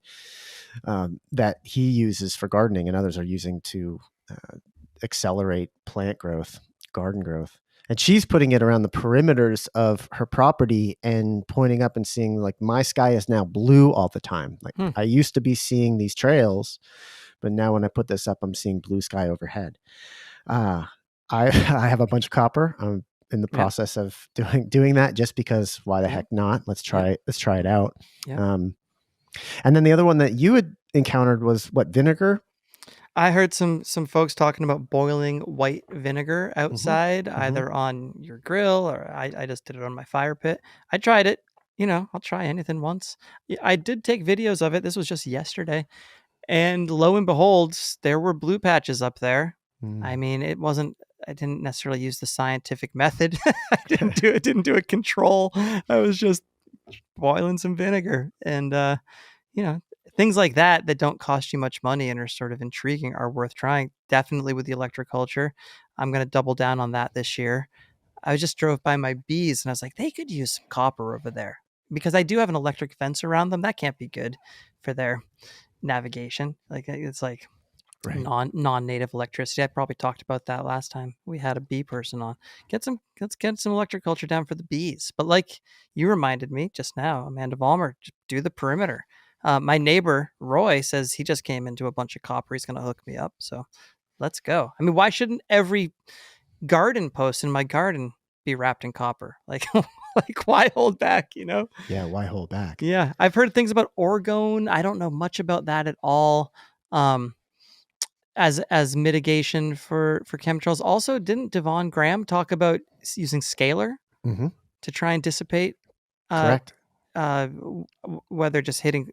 that he uses for gardening and others are using to accelerate plant growth, garden growth. And she's putting it around the perimeters of her property and pointing up and seeing, like, my sky is now blue all the time. Like, I used to be seeing these trails, but now when I put this up, I'm seeing blue sky overhead. I have a bunch of copper. I'm in the process of doing that, just because why the heck not? Let's try it out. And then the other one that you had encountered was what, vinegar? I heard some folks talking about boiling white vinegar outside, either on your grill, or I just did it on my fire pit. I tried it. I'll try anything once. I did take videos of it. This was just yesterday. And lo and behold, there were blue patches up there. I mean, I didn't necessarily use the scientific method. I didn't do a control. I was just boiling some vinegar. And, things like that don't cost you much money and are sort of intriguing are worth trying. Definitely with the electroculture. I'm going to double down on that this year. I just drove by my bees and I was like, they could use some copper over there because I do have an electric fence around them. That can't be good for their navigation. Like it's like Right. non-native electricity. I probably talked about that last time we had a bee person on. Let's get some electroculture down for the bees. But like you reminded me just now, Amanda Vollmer, do the perimeter. My neighbor Roy says he just came into a bunch of copper. He's going to hook me up. So let's go. I mean, why shouldn't every garden post in my garden be wrapped in copper? Like why hold back, Yeah, why hold back? Yeah, I've heard things about orgone. I don't know much about that at all. As mitigation for chemtrails. Also, didn't Devon Graham talk about using scalar to try and dissipate Correct. Whether just hitting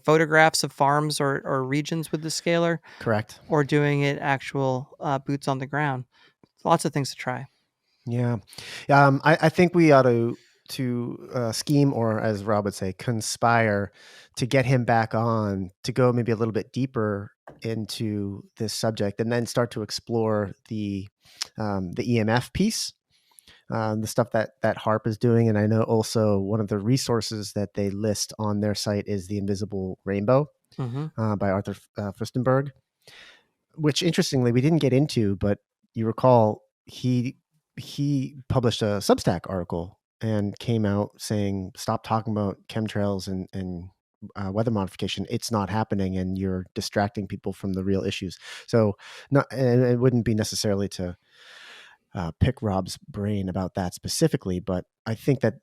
photographs of farms or regions with the scalar, Correct. or doing it actual boots on the ground. Lots of things to try. Yeah. I think we ought to scheme, or as Rob would say, conspire to get him back on to go maybe a little bit deeper into this subject and then start to explore the EMF piece, the stuff that HARP is doing. And I know also one of the resources that they list on their site is The Invisible Rainbow by Arthur Furstenberg, which interestingly we didn't get into, but you recall he published a Substack article and came out saying, stop talking about chemtrails and weather modification. It's not happening, and you're distracting people from the real issues. So, and it wouldn't be necessarily to pick Rob's brain about that specifically, but I think that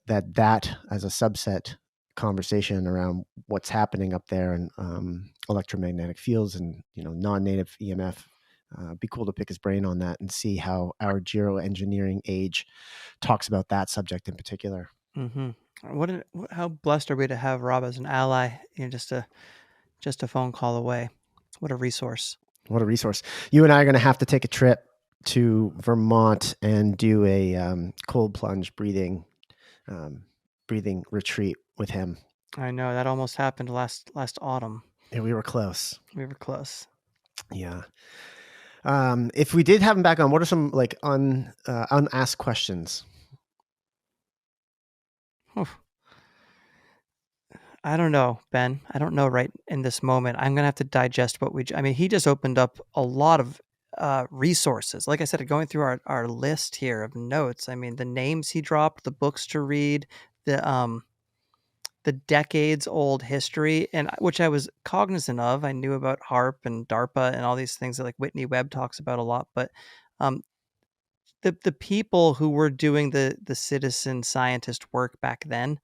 as a subset conversation around what's happening up there and electromagnetic fields and non-native EMF. Be cool to pick his brain on that and see how our geoengineering age talks about that subject in particular. How blessed are we to have Rob as an ally? Just a phone call away. What a resource! What a resource! You and I are going to have to take a trip to Vermont and do a cold plunge breathing retreat with him. I know that almost happened last autumn. Yeah, we were close. Yeah. If we did have him back on, what are some unasked questions? I don't know, Ben. I don't know right in this moment. I'm going to have to digest he just opened up a lot of resources. Like I said, going through our list here of notes, I mean, the names he dropped, the books to read, the decades old history, and which I was cognizant of. I knew about HARP and DARPA and all these things that like Whitney Webb talks about a lot, but the people who were doing the citizen scientist work back then,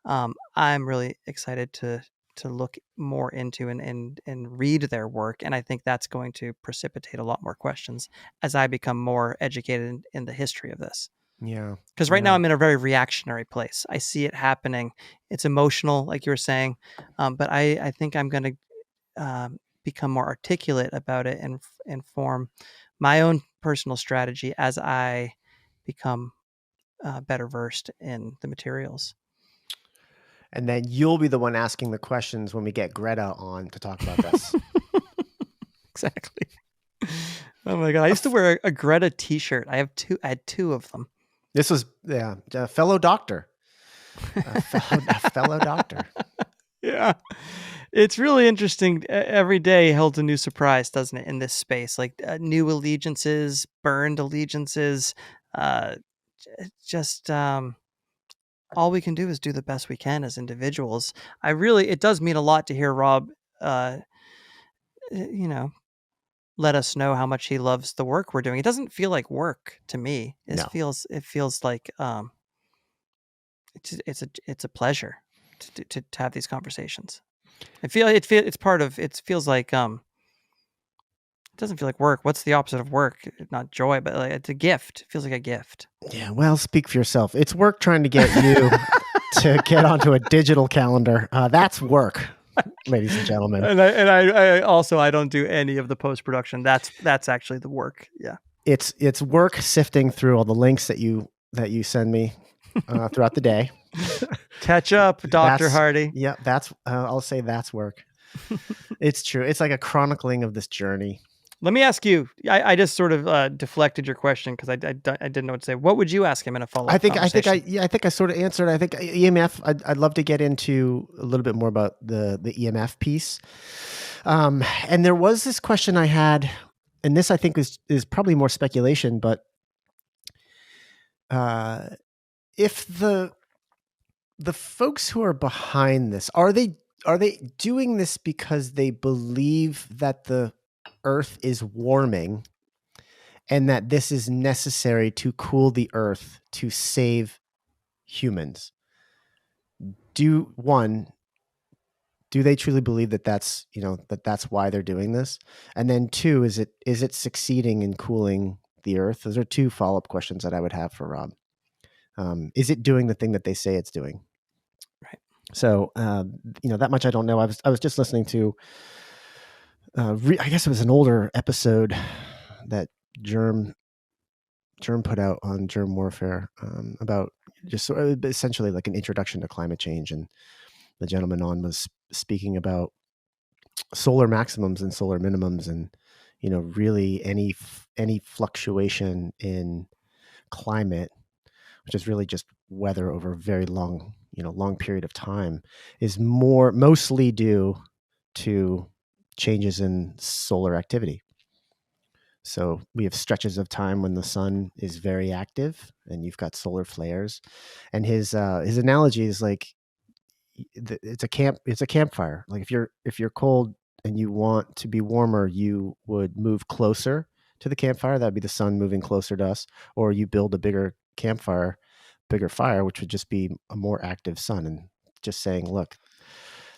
I'm really excited to look more into and read their work, and I think that's going to precipitate a lot more questions as I become more educated in the history of this. Yeah. Because right now I'm in a very reactionary place. I see it happening. It's emotional, like you were saying. But I think I'm going to become more articulate about it and form my own personal strategy as I become better versed in the materials. And then you'll be the one asking the questions when we get Greta on to talk about this. Exactly. Oh my God. I used to wear a Greta t-shirt. I had two of them. This was a fellow doctor. A fellow doctor. Yeah. It's really interesting. Every day holds a new surprise, doesn't it, in this space? Like new allegiances, burned allegiances. All we can do is do the best we can as individuals. It does mean a lot to hear Rob, let us know how much he loves the work we're doing. It doesn't feel like work to me. It feels like it's a pleasure to have these conversations. It feels like it doesn't feel like work. What's the opposite of work? Not joy, but like it's a gift. It feels like a gift. Yeah, well, speak for yourself. It's work trying to get you to get onto a digital calendar. That's work, ladies and gentlemen. And I also I don't do any of the post production. That's actually the work. Yeah. It's work sifting through all the links that you send me throughout the day. Catch up, Dr. Hardy. Yeah, that's I'll say that's work. It's true. It's like a chronicling of this journey. Let me ask you. I just sort of deflected your question because I didn't know what to say. What would you ask him in a follow-up conversation? I think I sort of answered. I think EMF. I'd love to get into a little bit more about the EMF piece. And there was this question I had, and this I think is probably more speculation, but if the folks who are behind this, are they doing this because they believe that the Earth is warming and that this is necessary to cool the Earth to save humans? Do they truly believe that that's why they're doing this? And then two, is it succeeding in cooling the Earth? Those are two follow-up questions that I would have for Rob. Is it doing the thing that they say it's doing? Right. So, that much I don't know. I was just listening to, I guess it was an older episode that Germ put out on germ warfare, about just essentially like an introduction to climate change. And the gentleman on was speaking about solar maximums and solar minimums, and, really any fluctuation in climate, which is really just weather over a very long period of time, is mostly due to changes in solar activity. So we have stretches of time when the sun is very active and you've got solar flares. And his analogy is like, it's a campfire. Like if you're cold and you want to be warmer, you would move closer to the campfire. That'd be the sun moving closer to us, or you build a bigger bigger fire, which would just be a more active sun. And just saying, look,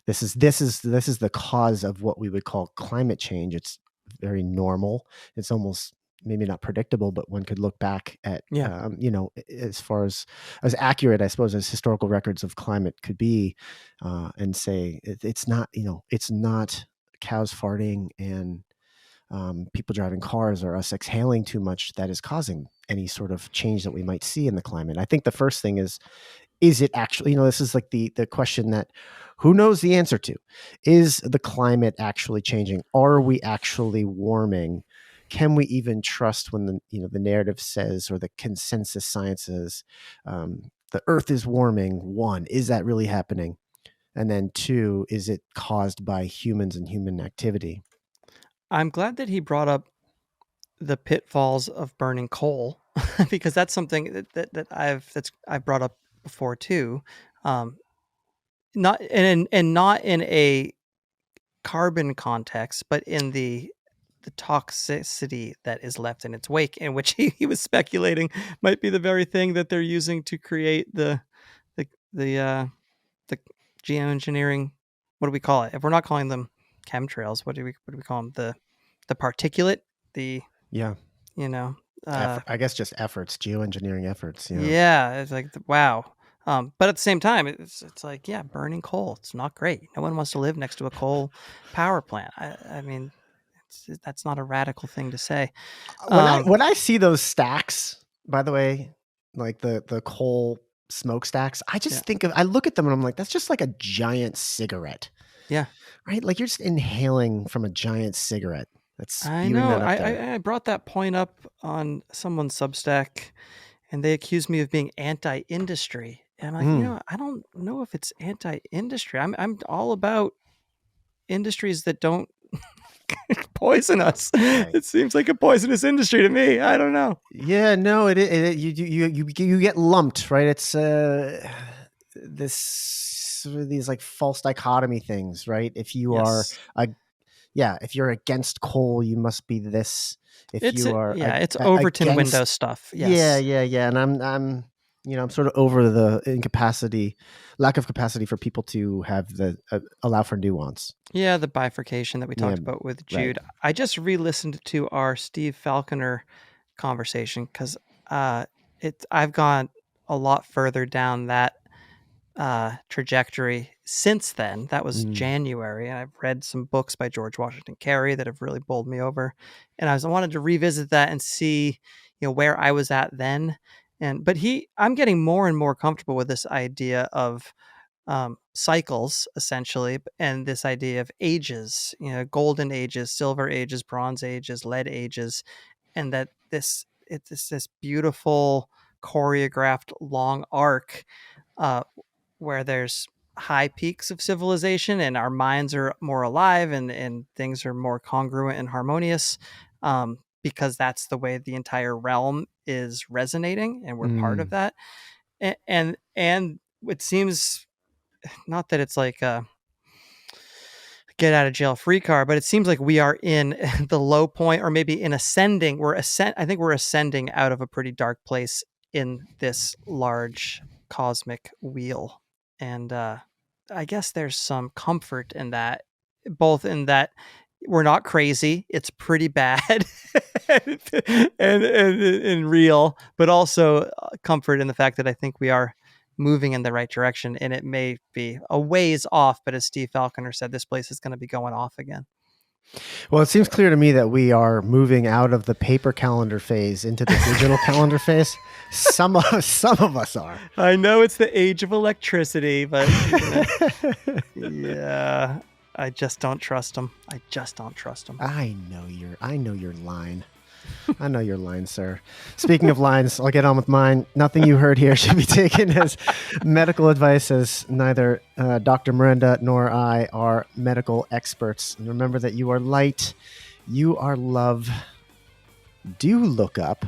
this is the cause of what we would call climate change. It's very normal. It's almost maybe not predictable, but one could look back at, as far as accurate, I suppose, as historical records of climate could be, and say it's not cows farting and people driving cars or us exhaling too much that is causing any sort of change that we might see in the climate. I think the first thing is it actually, this is like the question that who knows the answer to. Is the climate actually changing? Are we actually warming? Can we even trust when the narrative says, or the consensus science says, the Earth is warming? One, is that really happening? And then two, is it caused by humans and human activity? I'm glad that he brought up the pitfalls of burning coal, because that's something that I've brought up before too. Not not in a carbon context, but in the toxicity that is left in its wake, in which he was speculating might be the very thing that they're using to create the geoengineering. What do we call it? If we're not calling them chemtrails, what do we call them? The particulate, yeah, I guess just efforts, geoengineering efforts. Yeah, it's like, wow. But at the same time, it's like, yeah, burning coal. It's not great. No one wants to live next to a coal power plant. I mean, that's not a radical thing to say. When I see those stacks, by the way, like the coal smokestacks, I just I look at them and I'm like, that's just like a giant cigarette. Yeah. Right? Like you're just inhaling from a giant cigarette. I know. I brought that point up on someone's Substack, and they accused me of being anti-industry. And I'm like, I don't know if it's anti-industry. I'm all about industries that don't poison us. Right. It seems like a poisonous industry to me. I don't know. Yeah, no, you get lumped, right? It's these like false dichotomy things, right? If you are if you're against coal, you must be this. If it's it's Overton window stuff. Yes. Yeah. And I'm sort of over the lack of capacity for people to have allow for nuance. Yeah, the bifurcation that we talked about with Jude. Right. I just re-listened to our Steve Falconer conversation because I've gone a lot further down that trajectory since then. That was Mm. January, and I've read some books by George Washington Carey that have really bowled me over. And I wanted to revisit that and see, where I was at then. But I'm getting more and more comfortable with this idea of cycles, essentially, and this idea of ages, golden ages, silver ages, bronze ages, lead ages, and that it's this beautiful choreographed long arc where there's high peaks of civilization and our minds are more alive and things are more congruent and harmonious, because that's the way the entire realm is resonating and we're part of Mm. that. And it seems, not that it's like a get out of jail free card, but it seems like we are in the low point, or maybe in ascending. I think we're ascending out of a pretty dark place in this large cosmic wheel. And I guess there's some comfort in that, both in that we're not crazy, it's pretty bad and real, but also comfort in the fact that I think we are moving in the right direction, and it may be a ways off, but as Steve Falconer said, this place is going to be going off again. Well, it seems clear to me that we are moving out of the paper calendar phase into the digital calendar phase. Some of us are. I know it's the age of electricity, but yeah, I just don't trust them. I know your line. I know your line, sir. Speaking of lines, I'll get on with mine. Nothing you heard here should be taken as medical advice, as neither Dr. Miranda nor I are medical experts. And remember that you are light, you are love. Do look up,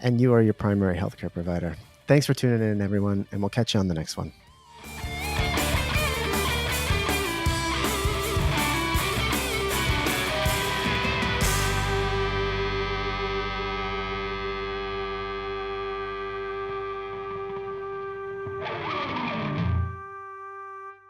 and you are your primary healthcare provider. Thanks for tuning in, everyone, and we'll catch you on the next one.